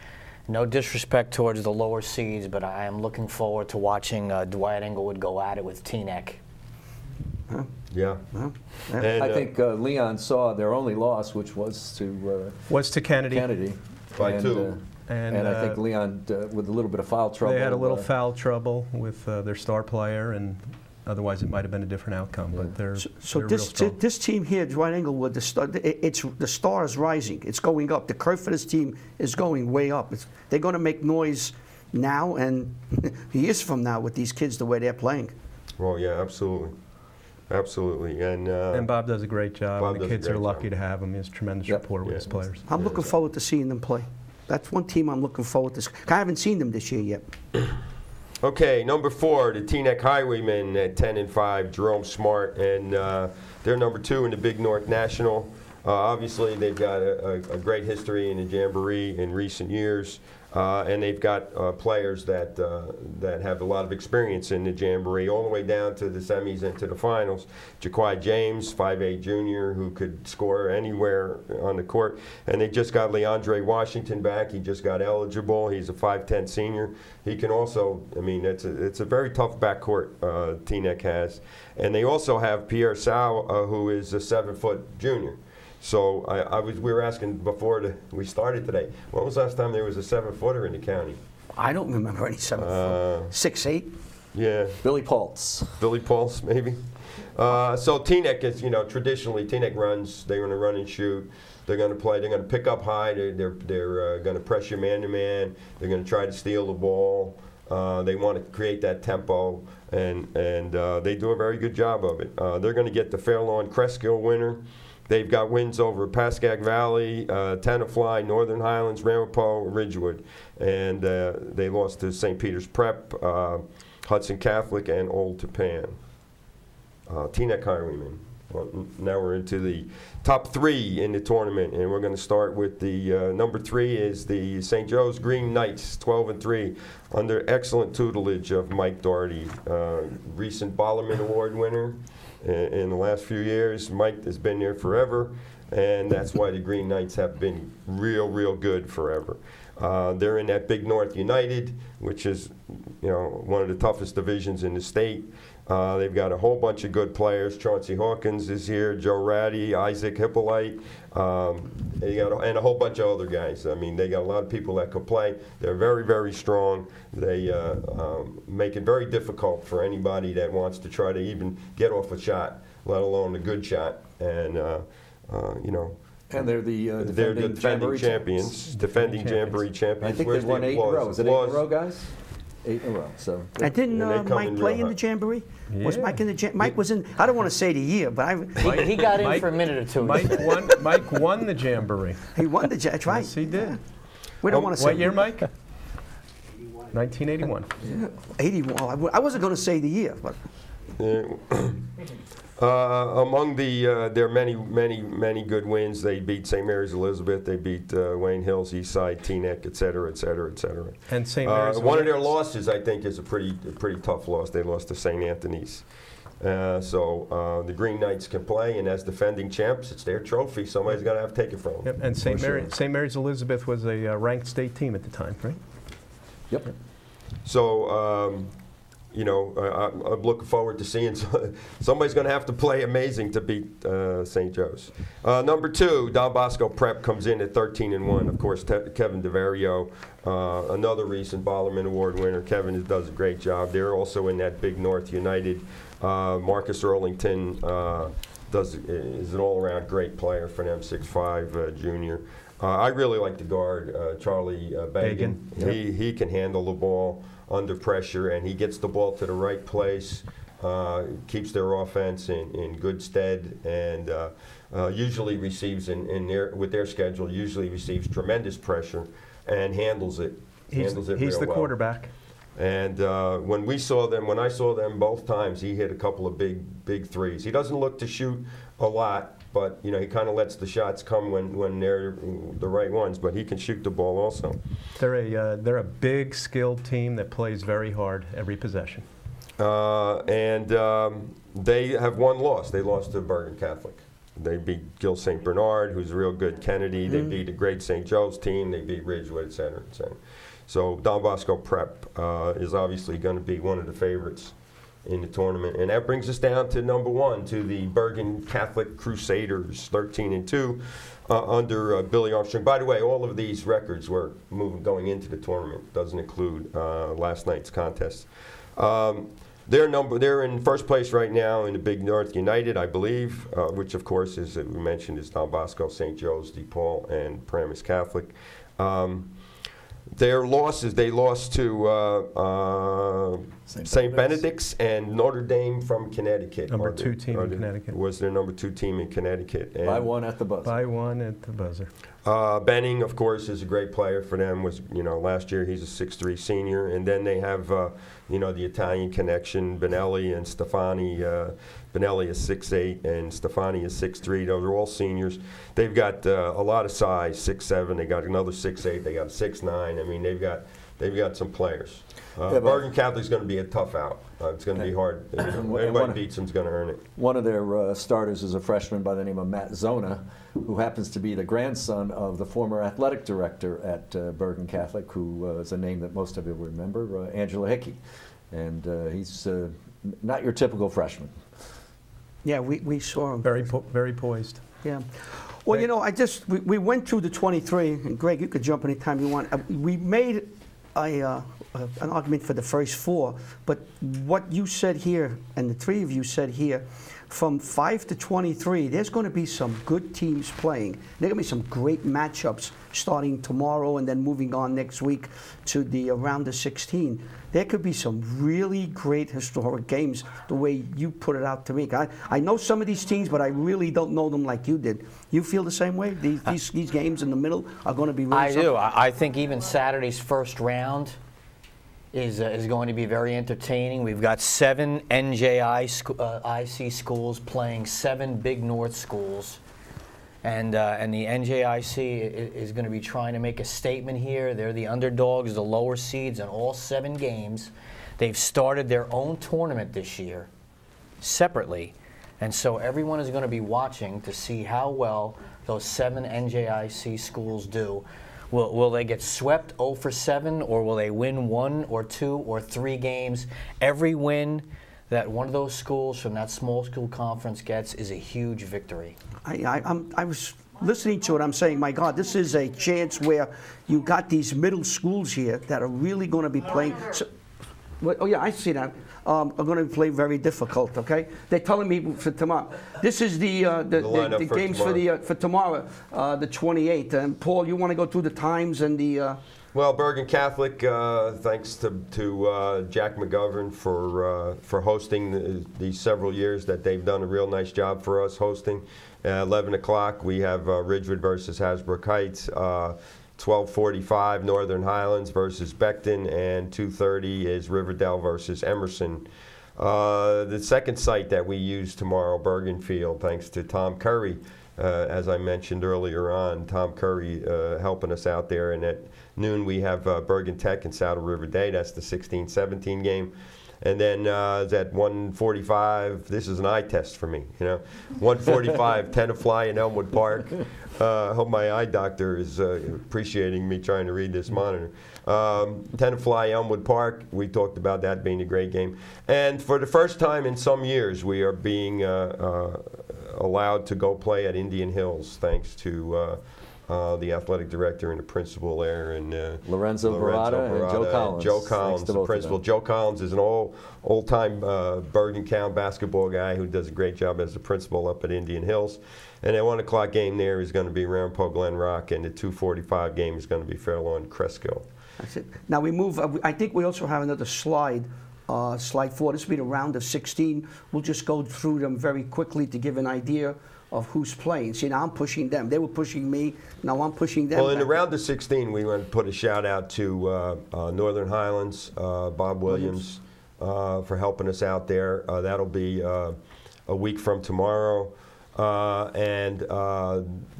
S2: No disrespect towards the lower seeds, but I am looking forward to watching Dwight Englewood go at it with Teaneck.
S1: Huh?
S3: Yeah.
S1: Huh?
S3: And,
S4: I think Leon saw their only loss, which was to
S5: Kennedy.
S3: By 2.
S5: And
S4: I think Leon, with a little bit of foul trouble.
S5: They had a little foul trouble with their star player, and otherwise it might have been a different outcome. But they're real strong.
S1: This team here, Dwight Englewood, the star is rising. It's going up. The curve for this team is going way up. They're going to make noise now and years from now with these kids the way they're playing.
S3: Well, yeah, absolutely. Absolutely.
S5: And Bob does a great job.
S3: Bob
S5: and the kids are lucky to have him. He has tremendous rapport with his players.
S1: I'm looking forward to seeing them play. That's one team I'm looking forward to. I haven't seen them this year yet.
S3: Okay, number 4, the Teaneck Highwaymen at 10-5, Jerome Smart, and they're number 2 in the Big North National. Obviously, they've got a great history in the Jamboree in recent years, and they've got players that have a lot of experience in the Jamboree, all the way down to the semis and to the finals. Jaquai James, 5'8" junior, who could score anywhere on the court. And they just got Leandre Washington back. He just got eligible. He's a 5'10" senior. He can also, I mean, it's a very tough backcourt Teaneck has. And they also have Pierre Sau, who is a 7-foot junior. So we were asking before we started today, when was the last time there was a 7-footer in the county?
S1: I don't remember any 7-foot. 6'8"?
S3: Yeah.
S4: Billy Pulse.
S3: Billy Pulse, maybe. So Teaneck is, you know, traditionally Teaneck runs. They're going to run and shoot. They're going to play. They're going to pick up high. They're going to press you man-to-man. They're going to try to steal the ball. They want to create that tempo, and they do a very good job of it. They're going to get the Fairlawn Cresskill winner. They've got wins over Pascack Valley, Tenafly, Northern Highlands, Ramapo, Ridgewood. And they lost to St. Peter's Prep, Hudson Catholic, and Old Tapan. Teaneck Highwaymen. Well, now we're into the top 3 in the tournament, and we're going to start with the number 3 is the St. Joe's Green Knights, 12-3, under excellent tutelage of Mike Doherty, recent Bollerman Award winner. In the last few years, Mike has been there forever, and that's why the Green Knights have been real good forever. They're in that Big North United, which is, you know, one of the toughest divisions in the state. They've got a whole bunch of good players. Chauncey Hawkins is here, Joe Ratty, Isaac Hippolyte, and a whole bunch of other guys. I mean, they got a lot of people that could play. They're very strong. They make it very difficult for anybody that wants to try to even get off a shot, let alone a good shot. And you know.
S4: And they're the defending
S3: champions. Defending Jamboree champions.
S4: I think they've won 8 in a row. Is it 8 in a row, guys? 8 in a row. So.
S1: And didn't Mike play in the Jamboree? Yeah. Was Mike in the Jamboree? Mike was in. I don't want to say the year, but
S2: he got in for a minute or two.
S5: Mike won the Jamboree.
S1: He won the Jamboree. That's right.
S5: Yes, he did.
S1: Yeah. We don't want to say.
S5: What year, Mike? 1981.
S1: Yeah. 81. I wasn't going to say the year, but.
S3: Among their many good wins, they beat St. Mary's Elizabeth, they beat Wayne Hills, Eastside, Teaneck, et cetera, et cetera, et cetera.
S5: And St. Mary's
S3: one of their losses, I think, is a pretty tough loss. They lost to St. Anthony's. So the Green Knights can play, and as defending champs, it's their trophy. Somebody's got to have to take it from them.
S5: Yep. And St. Mary's Elizabeth was a ranked state team at the time, right?
S4: Yep.
S3: So, you know, I'm looking forward to seeing somebody's going to have to play amazing to beat St. Joe's. Number 2, Don Bosco Prep comes in at 13-1. Of course, Kevin DeVario, another recent Bollerman Award winner. Kevin does a great job. They're also in that Big North United. Marcus Earlington is an all-around great player for them, 6'5", junior. I really like the guard, Charlie Bergen.
S5: Yep.
S3: He can handle the ball under pressure, and he gets the ball to the right place, keeps their offense in good stead, and usually receives with their schedule, usually receives tremendous pressure and handles it.
S5: He's the quarterback.
S3: And when I saw them both times, he hit a couple of big threes. He doesn't look to shoot a lot, but you know, he kind of lets the shots come when they're the right ones. But he can shoot the ball also.
S5: They're a big, skilled team that plays very hard every possession.
S3: And they have one loss. They lost to Bergen Catholic. They beat Gil St. Bernard, who's real good. Kennedy. They beat a great St. Joe's team. They beat Ridgewood, et cetera, et cetera. So Don Bosco Prep is obviously going to be one of the favorites in the tournament. And that brings us down to number 1, to the Bergen Catholic Crusaders, 13-2 under Billy Armstrong. By the way, all of these records were going into the tournament. Doesn't include last night's contest. They're in first place right now in the Big North United, I believe, which of course, as we mentioned, is Don Bosco, St. Joe's, DePaul, and Paramus Catholic. Their losses, they lost to St. Benedict's and Notre Dame from Connecticut.
S5: Number 2 team in Connecticut.
S3: Was their number 2 team in Connecticut. And
S4: by one at the buzzer.
S5: By one at the buzzer.
S3: Benning, of course, is a great player for them. Last year he's a 6'3" senior. And then they have, the Italian connection, Benelli and Stefani. Benelli is 6'8", and Stefani is 6'3". Those are all seniors. They've got a lot of size, 6'7". They got another 6'8". They got a 6'9". I mean, they've got some players. Bergen Catholic's going to be a tough out. It's going to be hard. Anybody beats them's going to earn it.
S4: One of their starters is a freshman by the name of Matt Zona, who happens to be the grandson of the former athletic director at Bergen Catholic, who is a name that most of you remember, Angela Hickey. And he's not your typical freshman.
S1: Yeah, we saw him.
S5: Very poised.
S1: Yeah. Well, we went through the 23, and Greg, you could jump anytime you want. We made an argument for the first 4, but what you said here, and the 3 of you said here, from 5 to 23, there's going to be some good teams playing. There are going to be some great matchups starting tomorrow and then moving on next week to the round of 16. There could be some really great historic games, the way you put it out to me. I know some of these teams, but I really don't know them like you did. You feel the same way? These games in the middle are going to be really
S2: I do. I think even Saturday's first round is going to be very entertaining. We've got 7 NJIC schools playing 7 Big North schools. And the NJIC is going to be trying to make a statement here. They're the underdogs, the lower seeds in all 7 games. They've started their own tournament this year, separately. And so everyone is going to be watching to see how well those 7 NJIC schools do. Will they get swept 0 for 7, or will they win 1 or 2 or 3 games? Every win that one of those schools from that small school conference gets is a huge victory.
S1: I was listening to it. I'm saying, my God, this is a chance where you got these middle schools here that are really going to be playing. So, oh yeah, I see that. Are going to play very difficult. Okay, they're telling me for tomorrow. This is the games for tomorrow, the 28th. And Paul, you want to go through the times and the.
S3: Well, Bergen Catholic, thanks to Jack McGovern for hosting these several years that they've done a real nice job for us hosting. 11 o'clock, we have Ridgewood versus Hasbrook Heights. 12:45, Northern Highlands versus Beckton, and 2:30 is Riverdale versus Emerson. The second site that we use tomorrow, Bergen Field, thanks to Tom Curry, as I mentioned earlier on, Tom Curry helping us out there. And at noon we have Bergen Tech and Saddle River Day. That's the 16-17 game. And then at 1:45, this is an eye test for me, 1:45, Tenafly in Elmwood Park. I hope my eye doctor is appreciating me trying to read this monitor. Tenafly, Elmwood Park, we talked about that being a great game. And for the first time in some years, we are being allowed to go play at Indian Hills, thanks to the athletic director and the principal there, and
S4: Lorenzo Barada and Joe Collins.
S3: Joe Collins, the principal. Joe Collins is an old-time Bergen Count basketball guy who does a great job as the principal up at Indian Hills. And the 1 o'clock game there is going to be Ramapo Glen Rock, and the 2:45 game is going to be Fairlawn Cresco.
S1: That's it. Now we move. I think we also have another slide. Slide 4. This will be the round of 16. We'll just go through them very quickly to give an idea of who's playing. See, now I'm pushing them. They were pushing me. Now I'm pushing them.
S3: Well, in the round of 16, we want to put a shout out to Northern Highlands, Bob Williams, for helping us out there. That'll be a week from tomorrow. And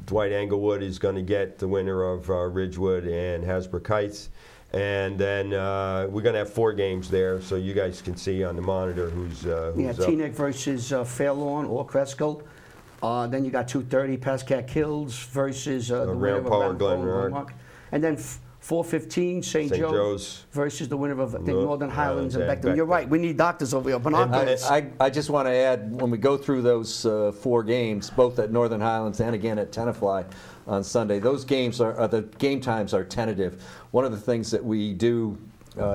S3: Dwight Englewood is going to get the winner of Ridgewood and Hasbrook Heights. And then we're going to have 4 games there, so you guys can see on the monitor who's up.
S1: Teaneck versus Fairlawn or Cresco. Then you got 2:30 Pascack Hills versus the winner of
S3: Glen Rock.
S1: And then 4:15 St. Joe's versus the winner of Northern Highlands and Becton. You're right. We need doctors over here. Binoculars.
S4: I just want to add, when we go through those 4 games, both at Northern Highlands and again at Tenafly on Sunday, those games the game times are tentative. One of the things that we do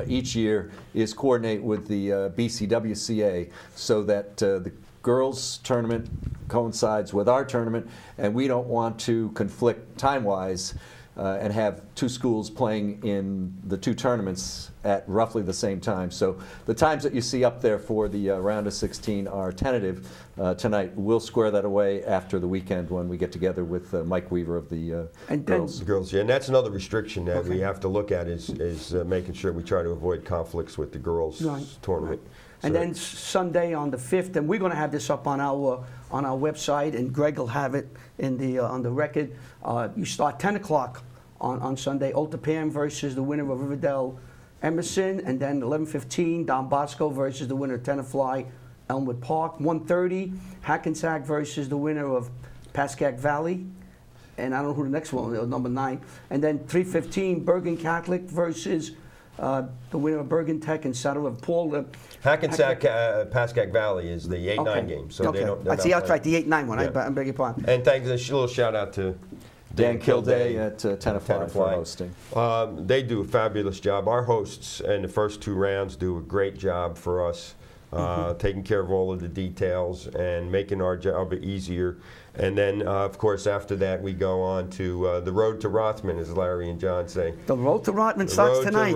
S4: each year is coordinate with the BCWCA so that the girls tournament coincides with our tournament, and we don't want to conflict time-wise and have 2 schools playing in the 2 tournaments at roughly the same time. So the times that you see up there for the round of 16 are tentative tonight. We'll square that away after the weekend when we get together with Mike Weaver of the girls.
S3: Yeah, and that's another restriction that we have to look at is making sure we try to avoid conflicts with the girls tournament.
S1: Right. And then Sunday on the 5th, and we're going to have this up on our website, and Greg will have it in the on the record. You start 10 o'clock on Sunday. Otapan versus the winner of Riverdale Emerson, and then 11:15 Don Bosco versus the winner of Tenafly Elmwood Park. 1:30 Hackensack versus the winner of Pascack Valley, and I don't know who the next one is, number 9. And then 3:15 Bergen Catholic versus the winner of Bergen Tech and Saddle of Paul.
S3: Hackensack, Pascack Valley is the 8-9 game. So they don't.
S1: I see. That's right. The 8-9 one.
S3: Yeah.
S1: I beg your pardon.
S3: And thanks. A little shout out to
S4: Dan Kilday at Tenafly for hosting.
S3: They do a fabulous job. Our hosts in the first 2 rounds do a great job for us, taking care of all of the details and making our job easier. And then, of course, after that, we go on to the road to Rothman, as Larry and John say.
S1: The road to Rothman starts tonight.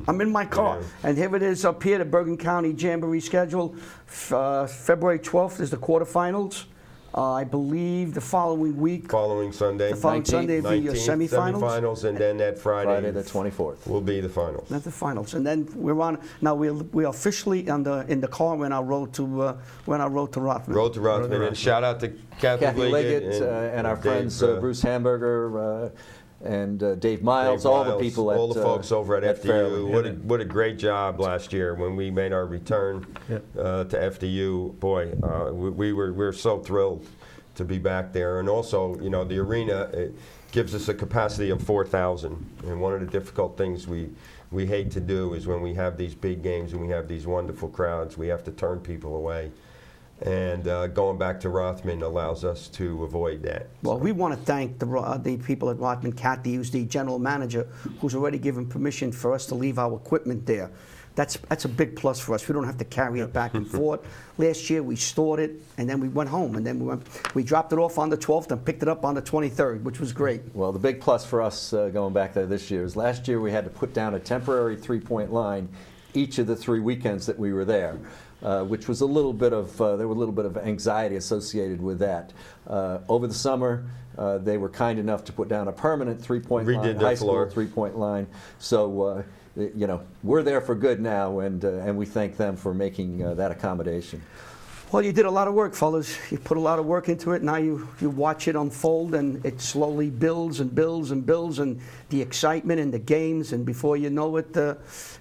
S1: I'm in my car. Yeah. And here it is up here, the Bergen County Jamboree schedule. February 12th is the quarterfinals. I believe the following week.
S3: Following Sunday.
S1: The following Sunday will be your semifinals.
S3: Semifinals, and then that Friday
S4: the 24th.
S3: will be the finals.
S1: That's the finals, and then we're on. Now we're officially in the car when our road to Rothman.
S3: Road to Rothman, and shout out to Kathy
S4: Liggett and our friends Bruce Hamburger. And Dave Miles, all the people at
S3: all the folks over at FDU. What a great job last year when we made our return to FDU. Boy, we're so thrilled to be back there. And also, the arena gives us a capacity of 4,000. And one of the difficult things we hate to do is when we have these big games and we have these wonderful crowds, we have to turn people away. And going back to Rothman allows us to avoid that.
S1: Well, we want to thank the people at Rothman. Kathy, who's the general manager, who's already given permission for us to leave our equipment there. That's a big plus for us. We don't have to carry it back and forth. Last year we stored it, and then we went home, and then we dropped it off on the 12th and picked it up on the 23rd, which was great.
S4: Well, the big plus for us going back there this year is last year we had to put down a temporary 3-point line each of the 3 weekends that we were there. Which was a little bit of there was a little bit of anxiety associated with that. Over the summer, they were kind enough to put down a permanent 3-point line, high school 3-point line. So you know, we're there for good now, and we thank them for making that accommodation.
S1: Well, you did a lot of work, fellas. You put a lot of work into it. Now you watch it unfold, and it slowly builds and builds and builds, and the excitement and the games, and before you know it,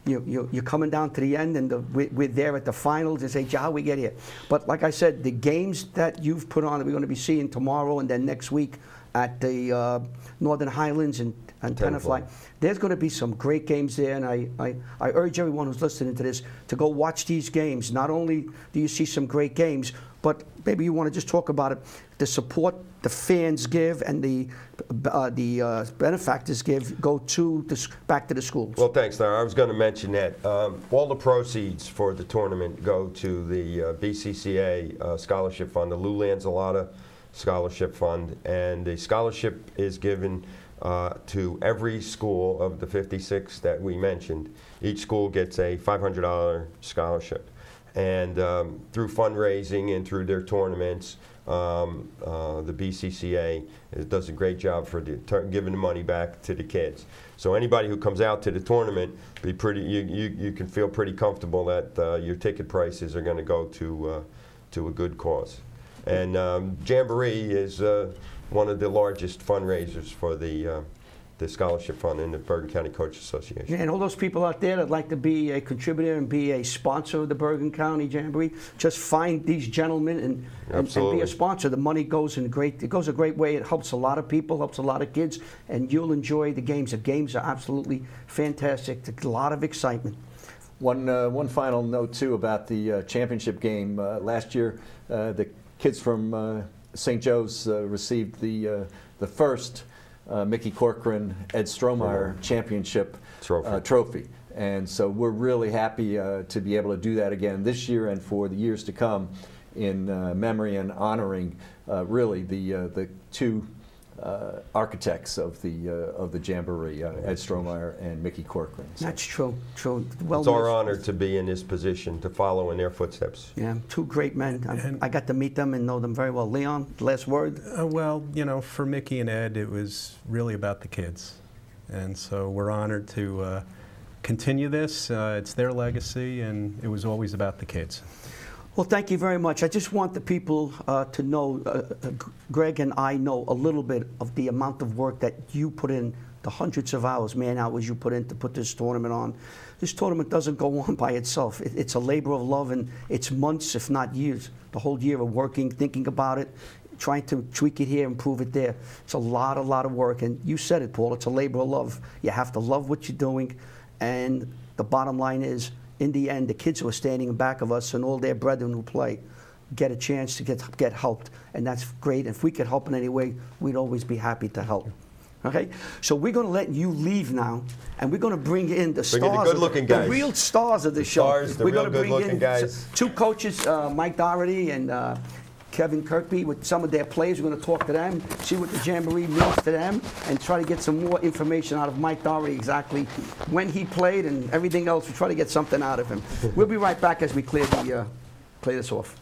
S1: you're coming down to the end, and we're there at the finals. They say, how we get here? But like I said, the games that you've put on that we're going to be seeing tomorrow and then next week at the Northern Highlands and Tenafly, there's going to be some great games there, and I urge everyone who's listening to this to go watch these games. Not only do you see some great games, but maybe you want to just talk about it, the support the fans give and the benefactors give go to back to the schools.
S3: Well, thanks, Larry. I was going to mention that. All the proceeds for the tournament go to the BCCA Scholarship Fund, the Lou Lanzillotta Scholarship Fund, and the scholarship is given to every school of the 56 that we mentioned. Each school gets a $500 scholarship. And through fundraising and through their tournaments, the BCCA does a great job for giving the money back to the kids. So anybody who comes out to the tournament, you can feel pretty comfortable that your ticket prices are going to go to a good cause. And Jamboree is one of the largest fundraisers for the scholarship fund in the Bergen County Coaches Association.
S1: And all those people out there that like to be a contributor and be a sponsor of the Bergen County Jamboree, just find these gentlemen and be a sponsor. The money goes a great way. It helps a lot of people, helps a lot of kids, and you'll enjoy the games. The games are absolutely fantastic. A lot of excitement.
S4: One final note too about the championship game. Last year, the kids from St. Joe's received the first Mickey Corcoran, Ed Strohmeyer championship trophy. And so we're really happy to be able to do that again this year and for the years to come in memory and honoring really the two architects of the Jamboree, Ed Strohmeyer and Mickey Corcoran. So.
S1: That's true. Well,
S3: it's our honor to be in this position, to follow in their footsteps.
S1: Yeah, two great men. I got to meet them and know them very well. Leon, last word?
S5: Well, you know, for Mickey and Ed, it was really about the kids. And so we're honored to continue this. It's their legacy, and it was always about the kids.
S1: Well, thank you very much. I just want the people to know, Greg and I know a little bit of the amount of work that you put in, the hundreds of hours, man-hours you put in to put this tournament on. This tournament doesn't go on by itself. It's a labor of love, and it's months, if not years, the whole year of working, thinking about it, trying to tweak it here, improve it there. It's a lot of work, and you said it, Paul, it's a labor of love. You have to love what you're doing, and the bottom line is, in the end, the kids who are standing in back of us and all their brethren who play get a chance to get helped, and that's great. If we could help in any way, we'd always be happy to help. Okay, so we're going to let you leave now, and we're going to bring in the stars, the real stars of the show.
S3: We're going to bring in guys.
S1: Two coaches, Mike Doherty and Kevin Kirkby, with some of their players. We're going to talk to them, see what the Jamboree means to them, and try to get some more information out of Mike Doherty, exactly when he played and everything else. We try to get something out of him. We'll be right back as we clear this off.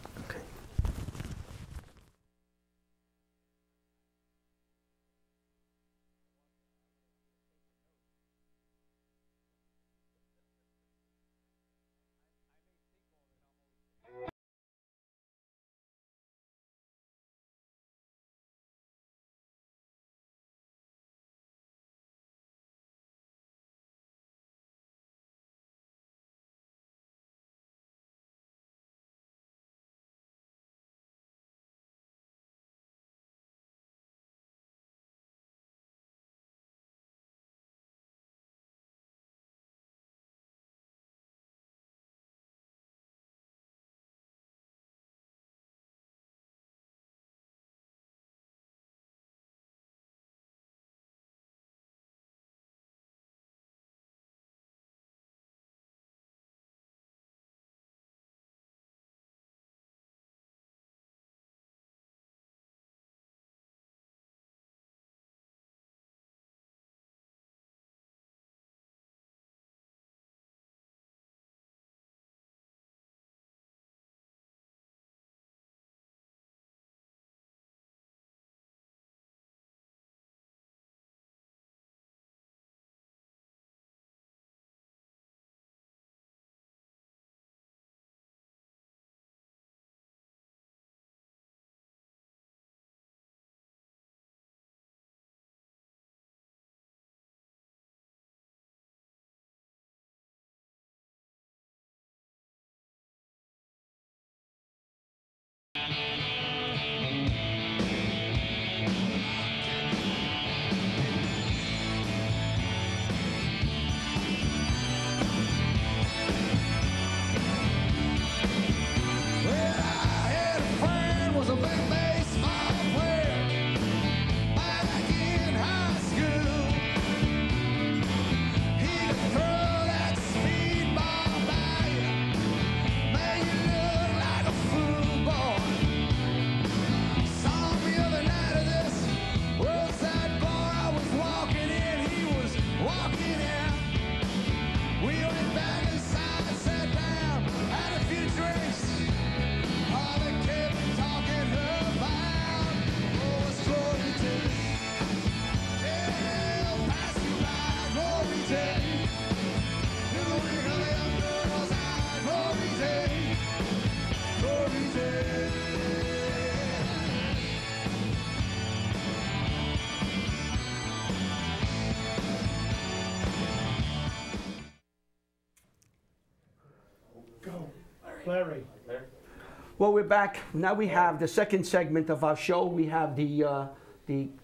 S1: Well, we're back. Now we have the second segment of our show. We have the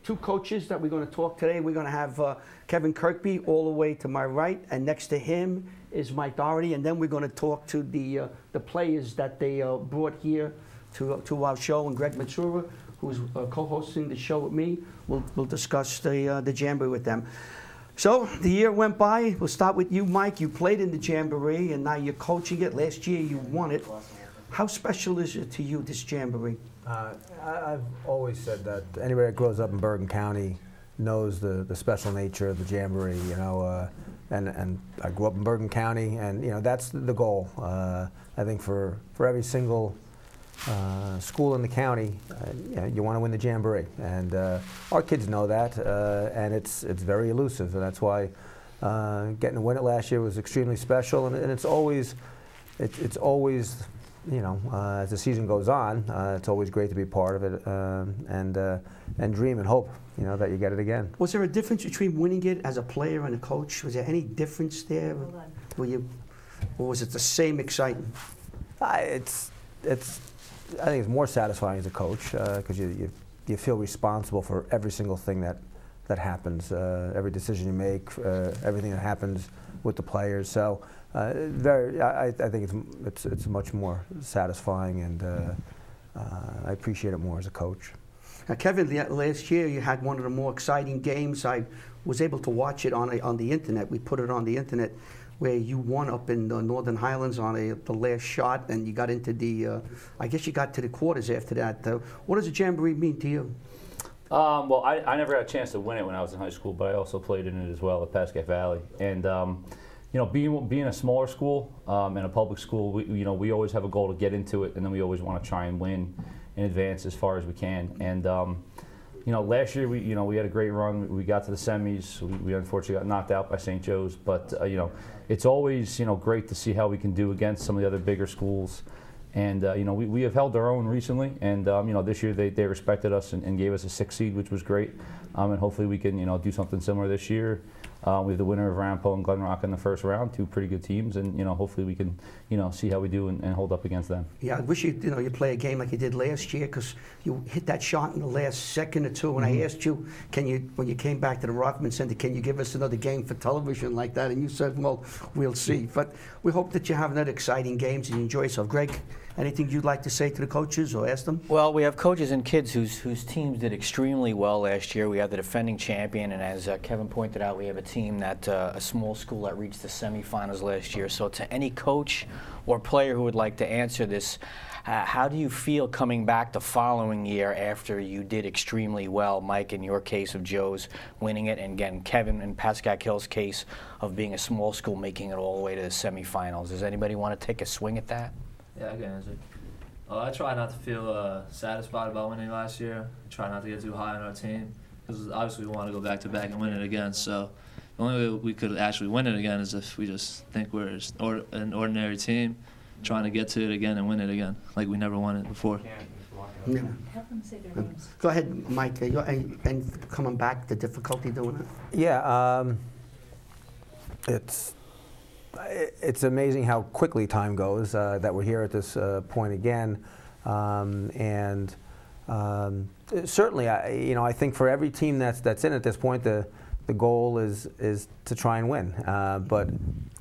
S1: two coaches that we're going to talk today. We're going to have Kevin Kirkby all the way to my right, and next to him is Mike Doherty. And then we're going to talk to the players that they brought here to our show, and Greg Matsura, who's co-hosting the show with me. We'll discuss the Jamboree with them. So the year went by. We'll start with you, Mike. You played in the Jamboree, and now you're coaching it. Last year you won it. How special is it to you, this Jamboree?
S6: I've always said that anybody that grows up in Bergen County knows the special nature of the Jamboree, you know, and I grew up in Bergen County, and you know that's the goal. I think for every single school in the county, you want to win the Jamboree, and our kids know that, and it's very elusive, and that's why getting to win it last year was extremely special, and it's always you know, as the season goes on, it's always great to be part of it, and dream and hope, you know, that you get it again.
S1: Was there a difference between winning it as a player and a coach? Was there any difference there? Or was it the same excitement?
S6: I think it's more satisfying as a coach because you feel responsible for every single thing that happens, every decision you make, everything that happens with the players. So I think it's much more satisfying, and I appreciate it more as a coach.
S1: Now, Kevin, last year you had one of the more exciting games. I was able to watch it on the internet. We put it on the internet, where you won up in the Northern Highlands on the last shot, and you got into the, I guess you got to the quarters after that. What does the Jamboree mean to you?
S7: Well, I never had a chance to win it when I was in high school, but I also played in it as well at Pascagoula Valley. And you know, being a smaller school and a public school, we always have a goal to get into it, and then we always want to try and win in advance as far as we can. And you know, last year we had a great run. We got to the semis. We unfortunately got knocked out by St. Joe's, but you know, it's always great to see how we can do against some of the other bigger schools. And you know, we have held our own recently, and you know, this year they respected us and gave us a 6th seed, which was great. And hopefully we can do something similar this year. We have the winner of Rampo and Glen Rock in the first round, 2 pretty good teams, and hopefully we can see how we do and hold up against them. Yeah,
S1: I wish you play a game like you did last year, because you hit that shot in the last second or two. And I asked you, when you came back to the Rothman Center, can you give us another game for television like that? And you said, well, we'll see. But we hope that you have another exciting games and you enjoy yourself. Greg, anything you'd like to say to the coaches or ask them?
S2: Well, we have coaches and kids whose teams did extremely well last year. We have the defending champion, and as Kevin pointed out, we have a team that a small school that reached the semifinals last year. So to any coach or player who would like to answer this, how do you feel coming back the following year after you did extremely well? Mike, in your case of Joe's winning it, and again, Kevin in Pascagoula Hill's case of being a small school making it all the way to the semifinals. Does anybody want to take a swing at that?
S8: Yeah, I can answer. I try not to feel satisfied about winning last year. I try not to get too high on our team, because obviously we want to go back-to-back and win it again. So the only way we could actually win it again is if we just think we're an ordinary team trying to get to it again and win it again, like we never won it before.
S1: Yeah.
S9: Have them say their names.
S1: Go ahead, Mike. And coming back, the difficulty doing it?
S6: Yeah, it's amazing how quickly time goes, that we're here at this point again. Certainly, I think for every team that's in at this point, the goal is to try and win. But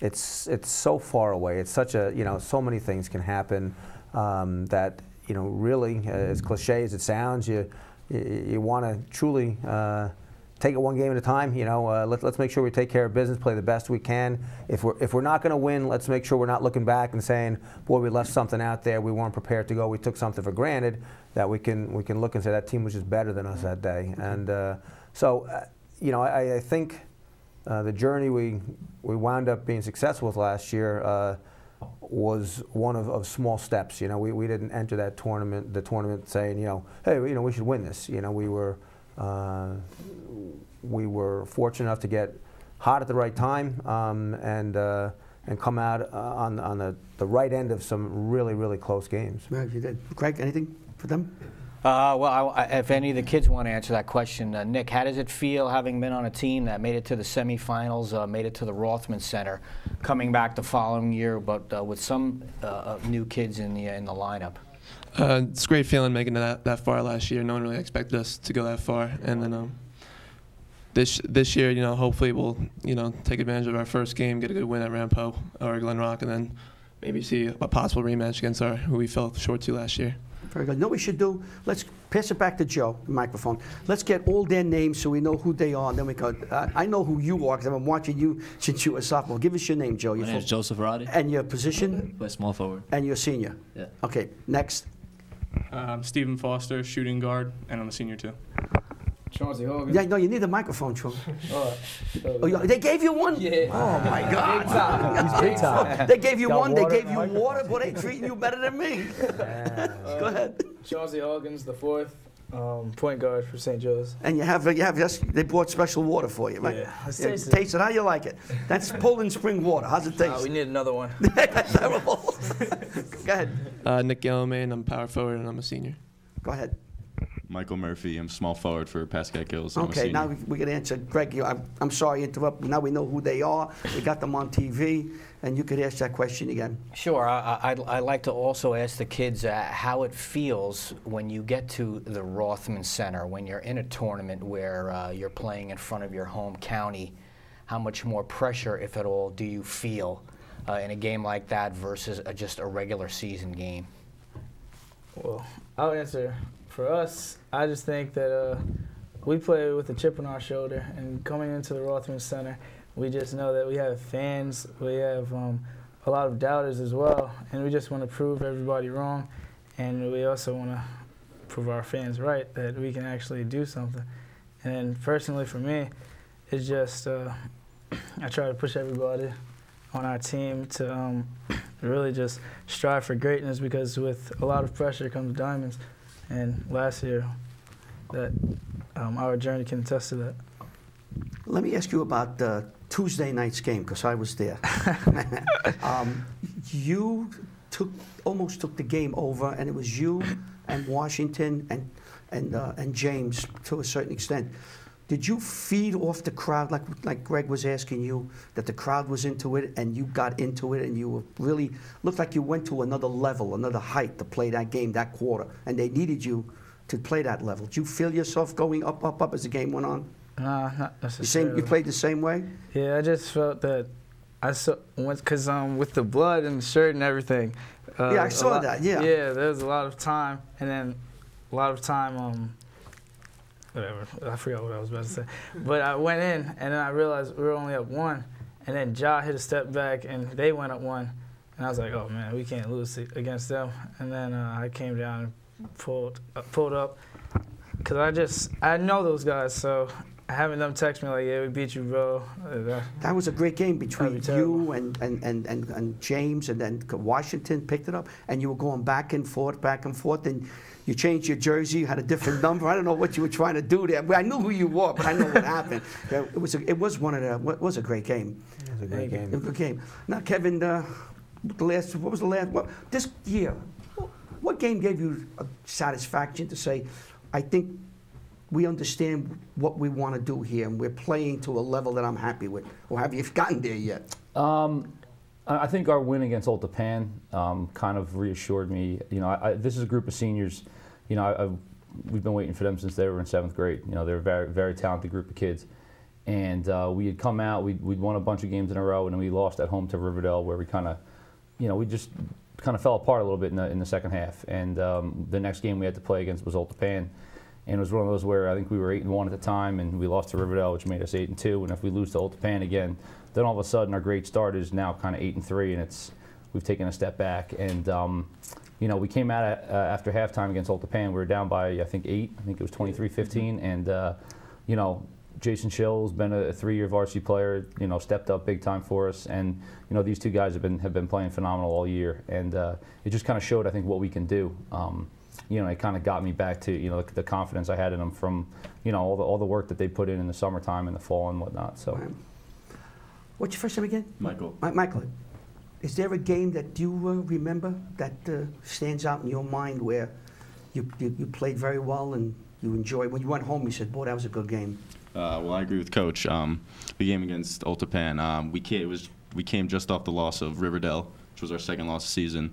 S6: it's so far away. It's such a, so many things can happen that, really, as cliche as it sounds, you want to truly take it one game at a time. Let's make sure we take care of business, play the best we can. If we're not going to win, let's make sure we're not looking back and saying, boy, we left something out there, we weren't prepared to go, we took something for granted. That we can look and say that team was just better than us that day. And I think the journey we wound up being successful with last year was one of small steps. We didn't enter the tournament saying, hey, we should win this. We were fortunate enough to get hot at the right time and come out on the right end of some really, really close games.
S1: Well, you did. Greg, anything for them?
S2: Well, if any of the kids want to answer that question, Nick, how does it feel having been on a team that made it to the semifinals, made it to the Rothman Center, coming back the following year, but with some new kids in the lineup?
S9: It's a great feeling making it that far last year. No one really expected us to go that far, and then this year, hopefully we'll take advantage of our first game, get a good win at Rampo or Glen Rock, and then maybe see a possible rematch against who we fell short to last year.
S1: Very good. You know what we should do? Let's pass it back to Joe, the microphone. Let's get all their names so we know who they are, and then we go. I know who you are because I've been watching you since you were a sophomore. Give us your name, Joe.
S10: My name is Joseph Roddy.
S1: And your position?
S10: Play small forward.
S1: And you're a senior?
S10: Yeah.
S1: Okay, next.
S11: I'm Stephen Foster, shooting guard, and I'm a senior too.
S12: Chauncey Hogan.
S1: Yeah, no, you need a microphone, Troy.
S12: Oh,
S1: they gave you one?
S12: Yeah.
S1: Oh, my God.
S12: Big time.
S6: He's big time.
S1: They gave you
S6: Got
S1: one, they
S6: water
S1: gave
S6: and
S1: you
S6: microphone.
S1: water, but they treating you better than me. Go ahead.
S12: Chauncey Hawkins, the fourth, point guard for St. Joe's.
S1: And you have they brought special water for you, right?
S12: Yeah, let's
S1: Yeah,
S12: taste it.
S1: taste it. How you like it? That's Poland spring water. How's it taste?
S12: We need another one.
S1: Terrible. Go ahead.
S9: Nick Gilliman, I'm power forward, and I'm a senior.
S1: Go ahead.
S13: Michael Murphy, I'm small forward for Pascal Gills. I'm a
S1: Okay,
S13: senior.
S1: now we can answer. Greg, I'm sorry to interrupt. Now we know who they are. We got them on TV, and you could ask that question again.
S2: Sure. I'd like to also ask the kids how it feels when you get to the Rothman Center, when you're in a tournament where you're playing in front of your home county. How much more pressure, if at all, do you feel in a game like that versus just a regular season game?
S12: Well, I'll answer. For us, I just think that we play with a chip on our shoulder, and coming into the Rothman Center, we just know that we have fans, we have a lot of doubters as well, and we just want to prove everybody wrong, and we also want to prove our fans right, that we can actually do something. And then personally for me, it's just I try to push everybody on our team to really just strive for greatness, because with a lot of pressure comes diamonds. And last year, that our journey can attest to that.
S1: Let me ask you about Tuesday night's game, because I was there. You almost took the game over, and it was you and Washington and James to a certain extent. Did you feed off the crowd, like Greg was asking you, that the crowd was into it and you got into it and you were really, looked like you went to another level, another height to play that game, that quarter, and they needed you to play that level? Did you feel yourself going up, up, up as the game went on?
S12: Nah, not necessarily.
S1: You played the same way?
S12: Yeah, I just felt that because with the blood and the shirt and everything.
S1: Yeah, I saw that, yeah.
S12: Yeah, there was a lot of time, and then a lot of time, whatever, I forgot what I was about to say. But I went in, and then I realized we were only up one, and then Ja hit a step back, and they went up one. And I was like, oh, man, we can't lose against them. And then I came down and pulled up, because I know those guys, so having them text me like, yeah, we beat you, bro.
S1: That was a great game between you and James, and then Washington picked it up, and you were going back and forth, and you changed your jersey, you had a different number. I don't know what you were trying to do there. I knew who you were, but I know what happened. It was a great game.
S6: It was a great game.
S1: It was a good game. Now, Kevin, this year, what game gave you a satisfaction to say, I think we understand what we want to do here, and we're playing to a level that I'm happy with? Or have you gotten there yet?
S7: I think our win against Old Japan kind of reassured me. You know, this is a group of seniors. You know, we've been waiting for them since they were in 7th grade. You know, they're a very, very talented group of kids. And we had come out, we'd won a bunch of games in a row, and then we lost at home to Riverdale, where we kind of, you know, we just kind of fell apart a little bit in the second half. And the next game we had to play against was Old Japan. And it was one of those where I think we were 8-1 at the time, and we lost to Riverdale, which made us 8-2. And if we lose to Old Japan again, then all of a sudden our great start is now kind of 8-3, and we've taken a step back. And you know, we came out after halftime against Old Japan. We were down by I think 8. I think it was 23-15. And you know, Jason Schill's been a 3-year varsity player. You know, stepped up big time for us. And you know, these two guys have been playing phenomenal all year. And it just kind of showed, I think, what we can do. You know, it kind of got me back to, you know, the confidence I had in them from, you know, all the work that they put in the summertime and the fall and whatnot. So.
S1: Wow. What's your first name again?
S13: Michael.
S1: Michael, is there a game that you remember that stands out in your mind where you played very well and you enjoyed. When you went home, you said, "Boy, that was a good game."
S13: Well, I agree with Coach. The game against Oltapan, we came just off the loss of Riverdale, which was our second loss of the season.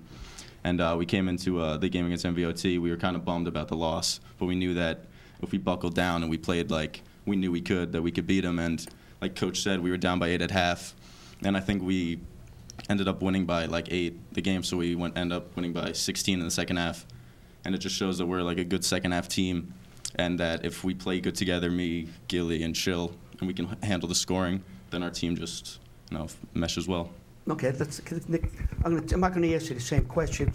S13: And we came into the game against MVOT. We were kind of bummed about the loss, but we knew that if we buckled down and we played like we knew we could, that we could beat them. And like Coach said, we were down by 8 at half. And I think we ended up winning by like 8 the game, so we ended up winning by 16 in the second half. And it just shows that we're like a good second half team, and that if we play good together, me, Gilly, and Chill, and we can handle the scoring, then our team just meshes well.
S1: Okay, Nick, I'm not going to ask you the same question.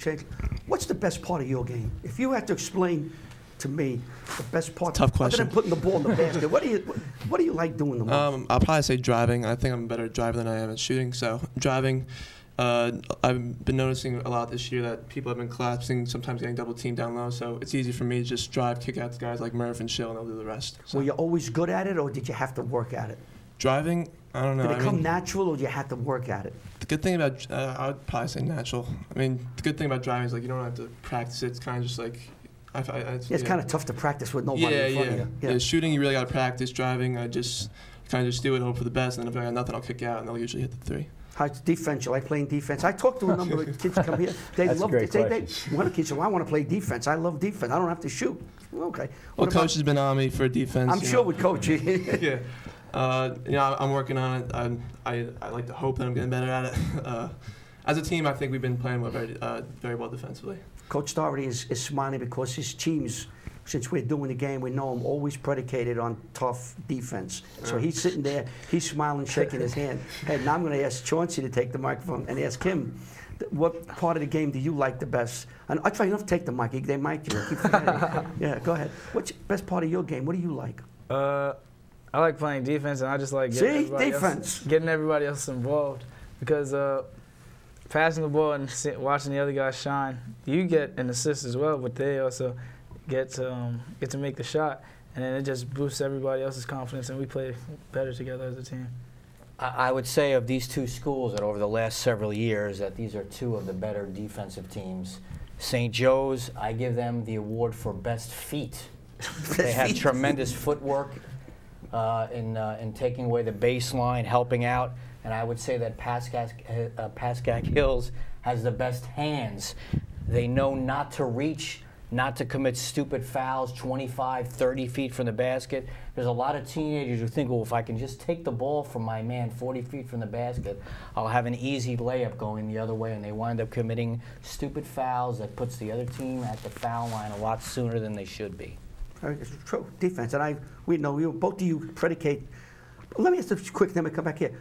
S1: What's the best part of your game? If you had to explain to me the best part,
S9: tough question.
S1: Other than putting the ball in the basket, what do you like doing the most?
S9: I'll probably say driving. I think I'm a better driver than I am at shooting. So driving, I've been noticing a lot this year that people have been collapsing, sometimes getting double teamed down low. So it's easy for me to just drive, kick out to guys like Murph and Shill, and they'll do the rest. So.
S1: Were you always good at it, or did you have to work at it?
S9: Driving, I don't know.
S1: Did it come natural, or did you have to work at it?
S9: The good thing about, I would probably say natural. I mean, the good thing about driving is like you don't have to practice it. It's kind of just like,
S1: it's kind of tough to practice with nobody in front of you.
S9: Yeah, shooting, you really got to practice. Driving, I just kind of just do it, hope for the best, and then if I got nothing, I'll kick out, and they'll usually hit the 3.
S1: How's defense? You like playing defense? I talked to a number of kids come here. They love it. One of the kids said, well, I want to play defense. I love defense. I don't have to shoot. Okay.
S9: Well, Coach has been on me for defense.
S1: I'm sure with Coach.
S9: Yeah. I'm working on it. I like to hope that I'm getting better at it. As a team, I think we've been playing very well defensively.
S1: Coach Doherty is smiling because his teams, since we're doing the game, we know him, always predicated on tough defense. So he's sitting there, he's smiling, shaking his hand. Hey, now I'm going to ask Chauncey to take the microphone and ask him, what part of the game do you like the best? And I try not to take the mic. They mic you. Keep forgetting. Yeah, go ahead. What's the best part of your game? What do you like?
S12: I like playing defense, and I just like getting everybody else involved, because passing the ball and watching the other guys shine, you get an assist as well, but they also get to make the shot, and then it just boosts everybody else's confidence, and we play better together as a team.
S2: I would say of these two schools that over the last several years that these are two of the better defensive teams. St. Joe's, I give them the award for best feet. They have tremendous footwork in taking away the baseline, helping out. And I would say that Pascack Hills has the best hands. They know not to reach, not to commit stupid fouls 25, 30 feet from the basket. There's a lot of teenagers who think, well, if I can just take the ball from my man 40 feet from the basket, I'll have an easy layup going the other way, and they wind up committing stupid fouls that puts the other team at the foul line a lot sooner than they should be.
S1: It's true. Defense, and we know both of you predicate. Let me ask a quick thing, come back here.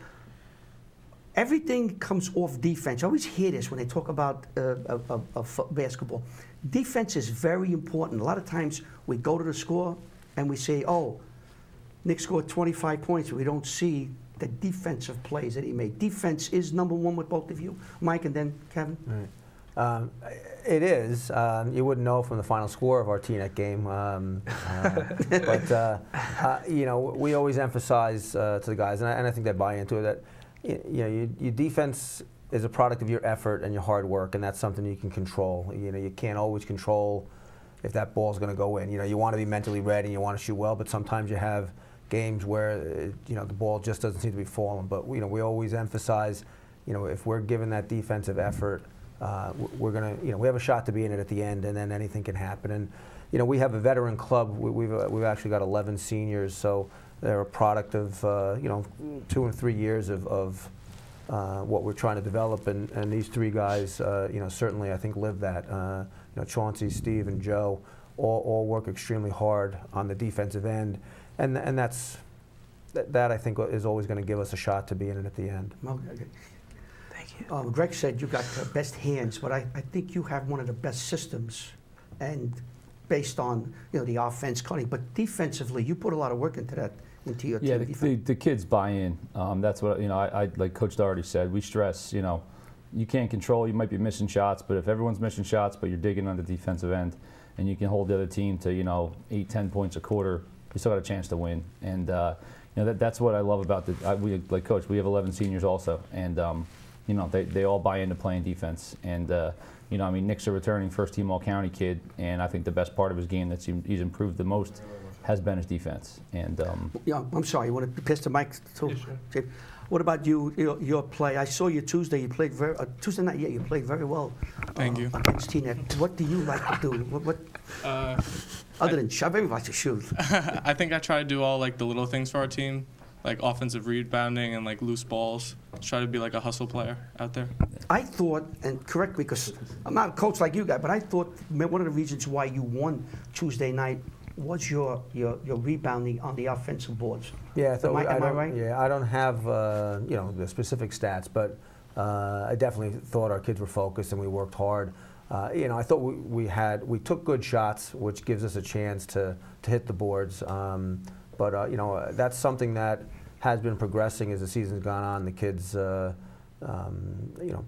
S1: Everything comes off defense. I always hear this when they talk about basketball. Defense is very important. A lot of times we go to the score and we say, oh, Nick scored 25 points, and we don't see the defensive plays that he made. Defense is number one with both of you. Mike and then Kevin.
S6: Right. It is. You wouldn't know from the final score of our TNET game. But we always emphasize to the guys, and I think they buy into it, that your defense is a product of your effort and your hard work, and that's something you can control. You can't always control if that ball's going to go in. You want to be mentally ready and you want to shoot well, but sometimes you have games where the ball just doesn't seem to be falling. But we always emphasize, if we're given that defensive effort, we're going to, we have a shot to be in it at the end, and then anything can happen. And we have a veteran club. We've actually got 11 seniors, so they're a product of 2 and 3 years of what we're trying to develop, and these 3 guys, certainly I think live that. Chauncey, Steve, and Joe all work extremely hard on the defensive end, and that I think is always going to give us a shot to be in it at the end.
S1: Okay. Thank you. Greg said you got the best hands, but I think you have one of the best systems, and based on the offense cutting, but defensively you put a lot of work into that.
S10: Yeah, the kids buy in. That's what I like Coach Doherty said. We stress, you can't control. You might be missing shots, but if everyone's missing shots, but you're digging on the defensive end, and you can hold the other team to 8, 10 points a quarter, you still got a chance to win. And that's what I love about we like Coach. We have 11 seniors also, and they all buy into playing defense. And You know, I mean, Nick's a returning first-team All-County kid, and I think the best part of his game that he's improved the most has been his defense. And
S1: yeah, I'm sorry. You want to pass the mic to?
S11: Yeah, sure.
S1: Jay? What about you? Your play? I saw you Tuesday. You played Tuesday night. Yeah, you played very well.
S11: Thank you.
S1: Against Teaneck. What do you like to do? What other than shove? Everybody likes to shoot.
S11: I think I try to do all like the little things for our team, like offensive rebounding and like loose balls. Try to be like a hustle player out there.
S1: I thought, and correct me because I'm not a coach like you guys, but I thought one of the reasons why you won Tuesday night was your rebounding on the offensive boards.
S6: Yeah,
S1: am I right?
S6: Yeah, I don't have you know, the specific stats, but I definitely thought our kids were focused and we worked hard. You know, I thought we took good shots, which gives us a chance to hit the boards. But you know, that's something that has been progressing as the season's gone on. The kids, you know,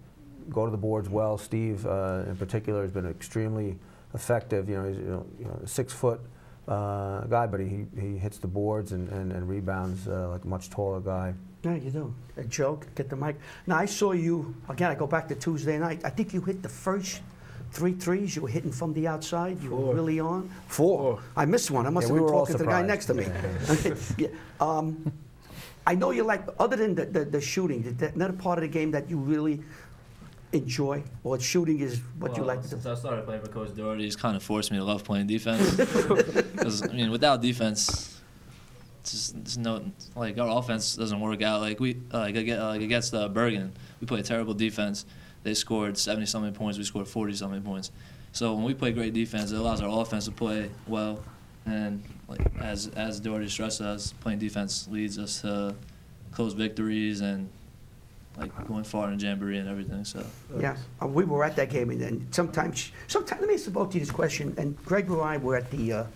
S6: go to the boards well. Steve, in particular, has been extremely effective. You know, he's a 6-foot guy, but he hits the boards and rebounds like a much taller guy.
S1: Yeah, you do. Joe, get the mic. Now, I saw you, again, I go back to Tuesday night. I think you hit the first 3 threes you were hitting from the outside. You were really on. 4. I missed one. I must have been talking to the guy next to me. Yeah. I know you like, other than the shooting, is that another part of the game that you really enjoy, or shooting is what you like to do?
S8: Since I started playing for Coach Doherty, he's kind of forced me to love playing defense. Because, I mean, without defense, it's no, like, our offense doesn't work out. Like, against Bergen, we played terrible defense. They scored 70-something points. We scored 40-something points. So when we play great defense, it allows our offense to play well. And like as Doherty stressed us, playing defense leads us to close victories and like going far in Jamboree and everything. So
S1: yeah, we were at that game, and sometimes let me ask both of you this question. And Greg and I were at the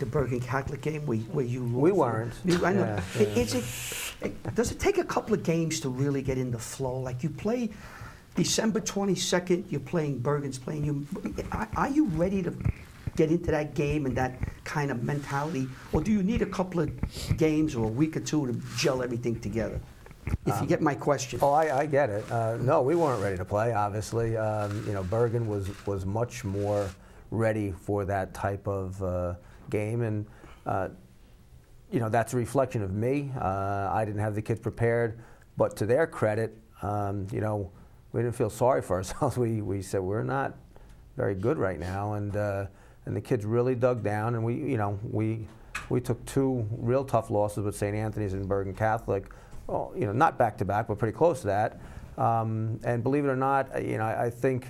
S1: Bergen Catholic game where you lost.
S6: We weren't.
S1: I know.
S6: Yeah.
S1: Does it take a couple of games to really get in the flow? Like you play December 22nd, you're playing Bergen's playing you. Are you ready to get into that game and that kind of mentality, or do you need a couple of games or a week or two to gel everything together? If you get my question.
S6: Oh, I get it. No, we weren't ready to play. Obviously, you know, Bergen was much more ready for that type of game, and you know, that's a reflection of me. I didn't have the kids prepared, but to their credit, you know, we didn't feel sorry for ourselves. We said we're not very good right now, and the kids really dug down, and we took 2 real tough losses with St. Anthony's and Bergen Catholic. Well, you know, not back to back, but pretty close to that. And believe it or not, you know, I think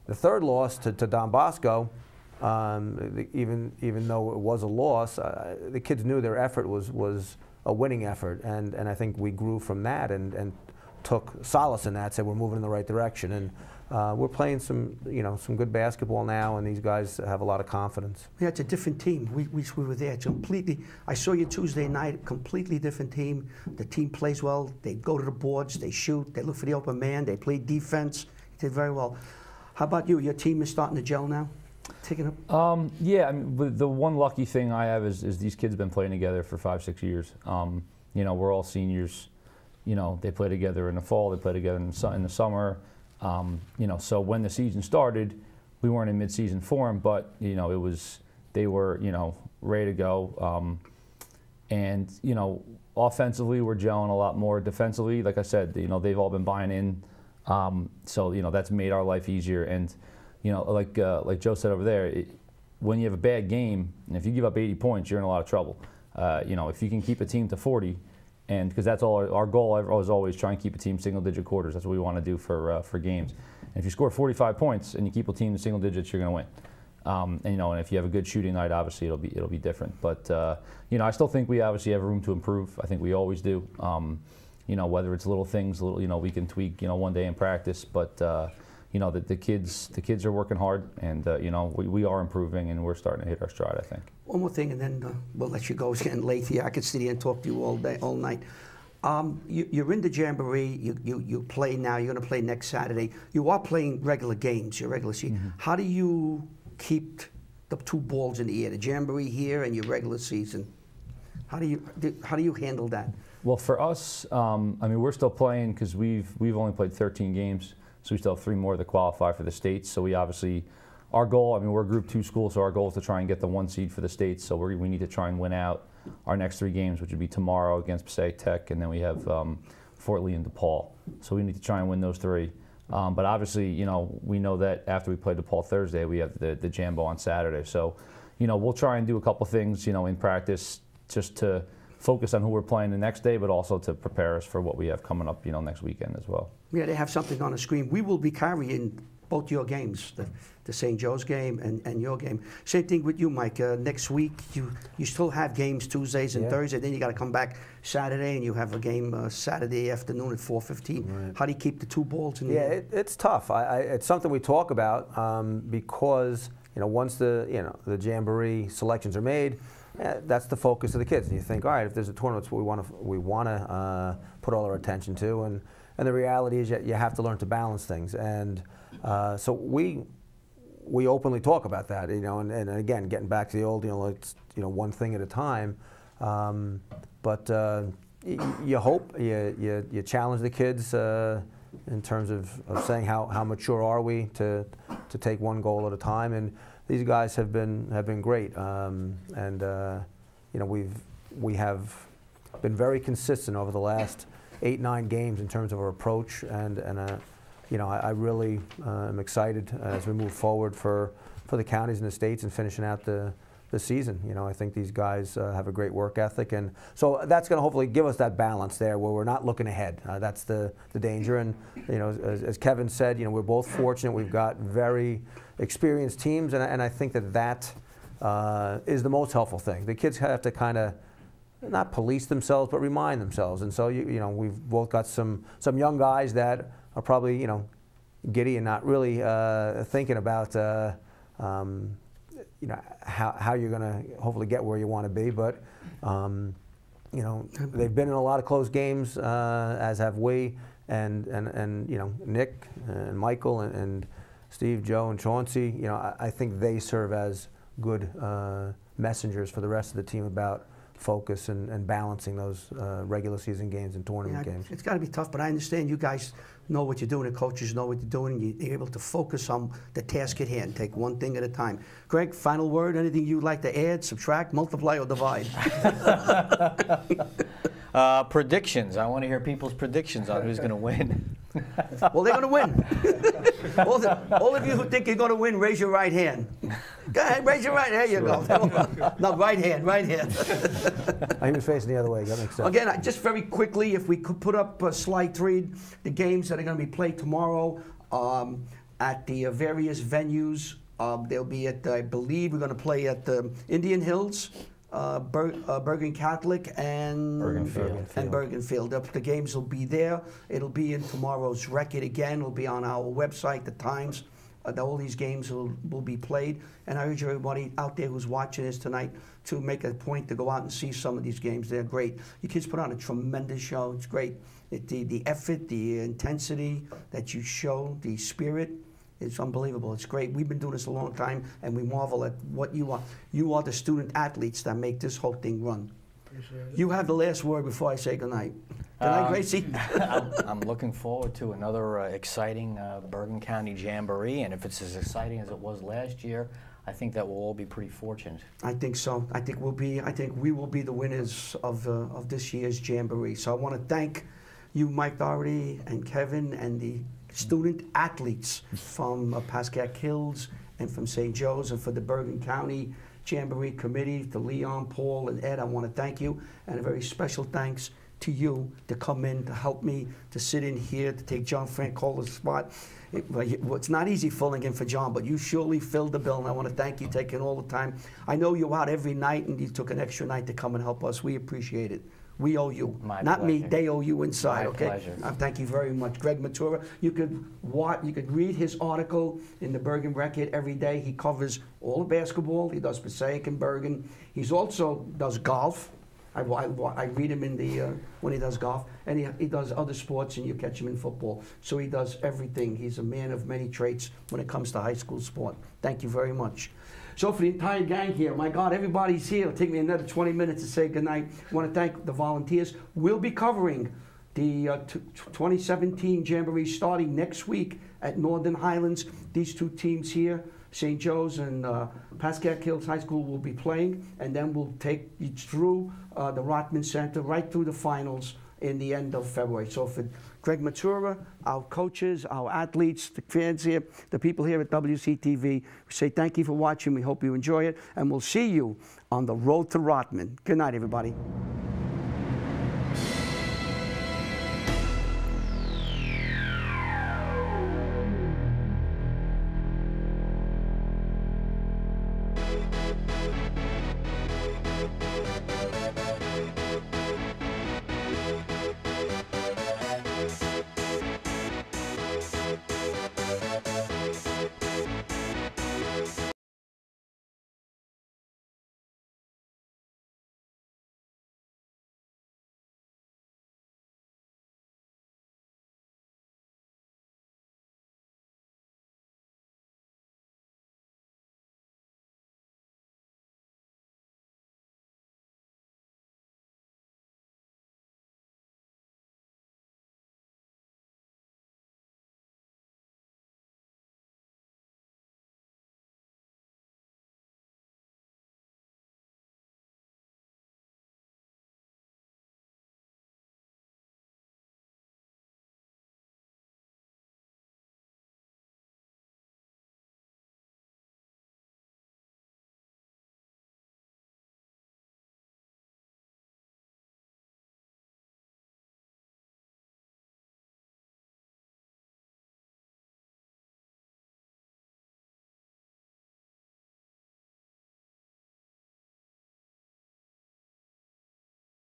S6: the 3rd loss to Don Bosco, even though it was a loss, the kids knew their effort was a winning effort, and I think we grew from that and took solace in that, said we're moving in the right direction, and we're playing some good basketball now, and these guys have a lot of confidence.
S1: Yeah, it's a different team. We were there. It's completely. I saw you Tuesday night. Completely different team. The team plays well. They go to the boards. They shoot. They look for the open man. They play defense. They did very well. How about you? Your team is starting to gel now. Taking up.
S10: Yeah, I mean, the one lucky thing I have is these kids have been playing together for 5-6 years. You know, we're all seniors. You know, they play together in the fall. They play together in the summer. You know, so when the season started, we weren't in mid-season form, but you know, they were, you know, ready to go. And you know, offensively, we're gelling a lot more. Defensively, like I said, you know, they've all been buying in. So you know, that's made our life easier. And you know, like Joe said over there, when you have a bad game, and if you give up 80 points, you're in a lot of trouble. You know, if you can keep a team to 40. And because that's all our goal was always try and keep a team single-digit quarters. That's what we want to do for games. And if you score 45 points and you keep a team in single digits, you're going to win. And you know, and if you have a good shooting night, obviously it'll be different. But you know, I still think we obviously have room to improve. I think we always do. You know, whether it's little things, you know, we can tweak. You know, one day in practice, but you know, the kids are working hard, and you know, we are improving, and we're starting to hit our stride, I think.
S1: One more thing, and then we'll let you go. It's getting late here. I could sit here and talk to you all day, all night. You're in the Jamboree. You play now. You're going to play next Saturday. You are playing regular games, your regular season. Mm-hmm. How do you keep the 2 balls in the air, the Jamboree here and your regular season? How do you handle that?
S10: Well, for us, I mean, we're still playing because we've only played 13 games. So we still have 3 more that qualify for the states. So we obviously, our goal, I mean, we're a Group 2 school, so our goal is to try and get the 1 seed for the states. So we need to try and win out our next 3 games, which would be tomorrow against Passaic Tech, and then we have Fort Lee and DePaul. So we need to try and win those 3. But obviously, you know, we know that after we play DePaul Thursday, we have the Jambo on Saturday. So, you know, we'll try and do a couple things, you know, in practice just to focus on who we're playing the next day, but also to prepare us for what we have coming up, you know, next weekend as well.
S1: Yeah, they have something on the screen. We will be carrying both your games, the St. Joe's game and your game. Same thing with you, Mike. Next week, you still have games Tuesdays and Thursdays. Then you got to come back Saturday, and you have a game Saturday afternoon at 4:15. Right. How do you keep the 2 balls in the air?
S6: It's tough. It's something we talk about because, you know, once the Jamboree selections are made, that's the focus of the kids. And you think, all right, if there's a tournament, it's what we want to put all our attention to, and the reality is you have to learn to balance things. And so we openly talk about that, you know, and again, getting back to the old, you know, it's, you know, one thing at a time. But you hope, you challenge the kids in terms of saying how mature are we to take 1 goal at a time. And these guys have been great, and you know, we have been very consistent over the last 8-9 games in terms of our approach, and you know, I really am excited as we move forward for the counties and the states and finishing out the season. You know, I think these guys have a great work ethic, and so that's going to hopefully give us that balance there where we're not looking ahead. That's the danger. And you know, as Kevin said, you know, we're both fortunate. We've got very experienced teams, and I think that is the most helpful thing. The kids have to kind of not police themselves, but remind themselves. And so you know, we've both got some young guys that are probably, you know, giddy and not really thinking about you know, how you're going to hopefully get where you want to be. But you know, they've been in a lot of close games, as have we, and you know, Nick and Michael and Steve, Joe, and Chauncey. You know, I think they serve as good messengers for the rest of the team about focus and balancing those regular season games and tournament games.
S1: It's got to be tough, but I understand you guys know what you're doing, the coaches know what you're doing, and you're able to focus on the task at hand, take 1 thing at a time. Greg, final word, anything you'd like to add, subtract, multiply, or divide?
S2: Predictions. I want to hear people's predictions on who's going to win.
S1: Well, they're going to win. all of you who think you're going to win, raise your right hand. Go ahead, raise your right hand. There you go. No, right hand, right hand.
S6: He was facing the other way. That makes sense.
S1: Again, just very quickly, if we could put up slide 3, the games that are going to be played tomorrow at the various venues. They'll be at, I believe, we're going to play at the Indian Hills, Bergen Catholic, and Bergen Field. The games will be there. It'll be in tomorrow's record again. It'll be on our website, the times. All these games will be played. And I urge everybody out there who's watching this tonight to make a point to go out and see some of these games. They're great. You kids put on a tremendous show. It's great. The effort, the intensity that you show, the spirit, it's unbelievable. It's great. We've been doing this a long time, and we marvel at what you are. You are the student athletes that make this whole thing run. You have the last word before I say goodnight. Good night, Gracie.
S2: I'm looking forward to another exciting Bergen County Jamboree, and if it's as exciting as it was last year, I think that we'll all be pretty fortunate.
S1: I think so. I think we will be the winners of this year's Jamboree. So I want to thank you, Mike Doherty and Kevin, and the student athletes from Pascack Hills and from St. Joe's, and for the Bergen County Jamboree Committee, to Leon, Paul, and Ed. I want to thank you, and a very special thanks to you to come in, to help me, to sit in here, to take John Francola's spot. It's not easy filling in for John, but you surely filled the bill, and I want to thank you taking all the time. I know you're out every night, and you took an extra night to come and help us. We appreciate it. We owe you.
S2: My
S1: Not
S2: pleasure.
S1: me, they owe you inside,
S2: My
S1: okay?
S2: pleasure.
S1: Thank you very much. Greg Matura, you could read his article in the Bergen Record every day. He covers all the basketball. He does Passaic and Bergen. He's also does golf. I read him in the when he does golf, and he does other sports, and you catch him in football. So he does everything. He's a man of many traits when it comes to high school sport. Thank you very much. So for the entire gang here, my God, everybody's here. It'll take me another 20 minutes to say goodnight. I want to thank the volunteers. We'll be covering The 2017 Jamboree starting next week at Northern Highlands. These two teams here, St. Joe's and Pascack Hills High School, will be playing, and then we'll take you through the Rotman Center right through the finals in the end of February. So for Greg Matura, our coaches, our athletes, the fans here, the people here at WCTV, we say thank you for watching. We hope you enjoy it, and we'll see you on the road to Rotman. Good night, everybody.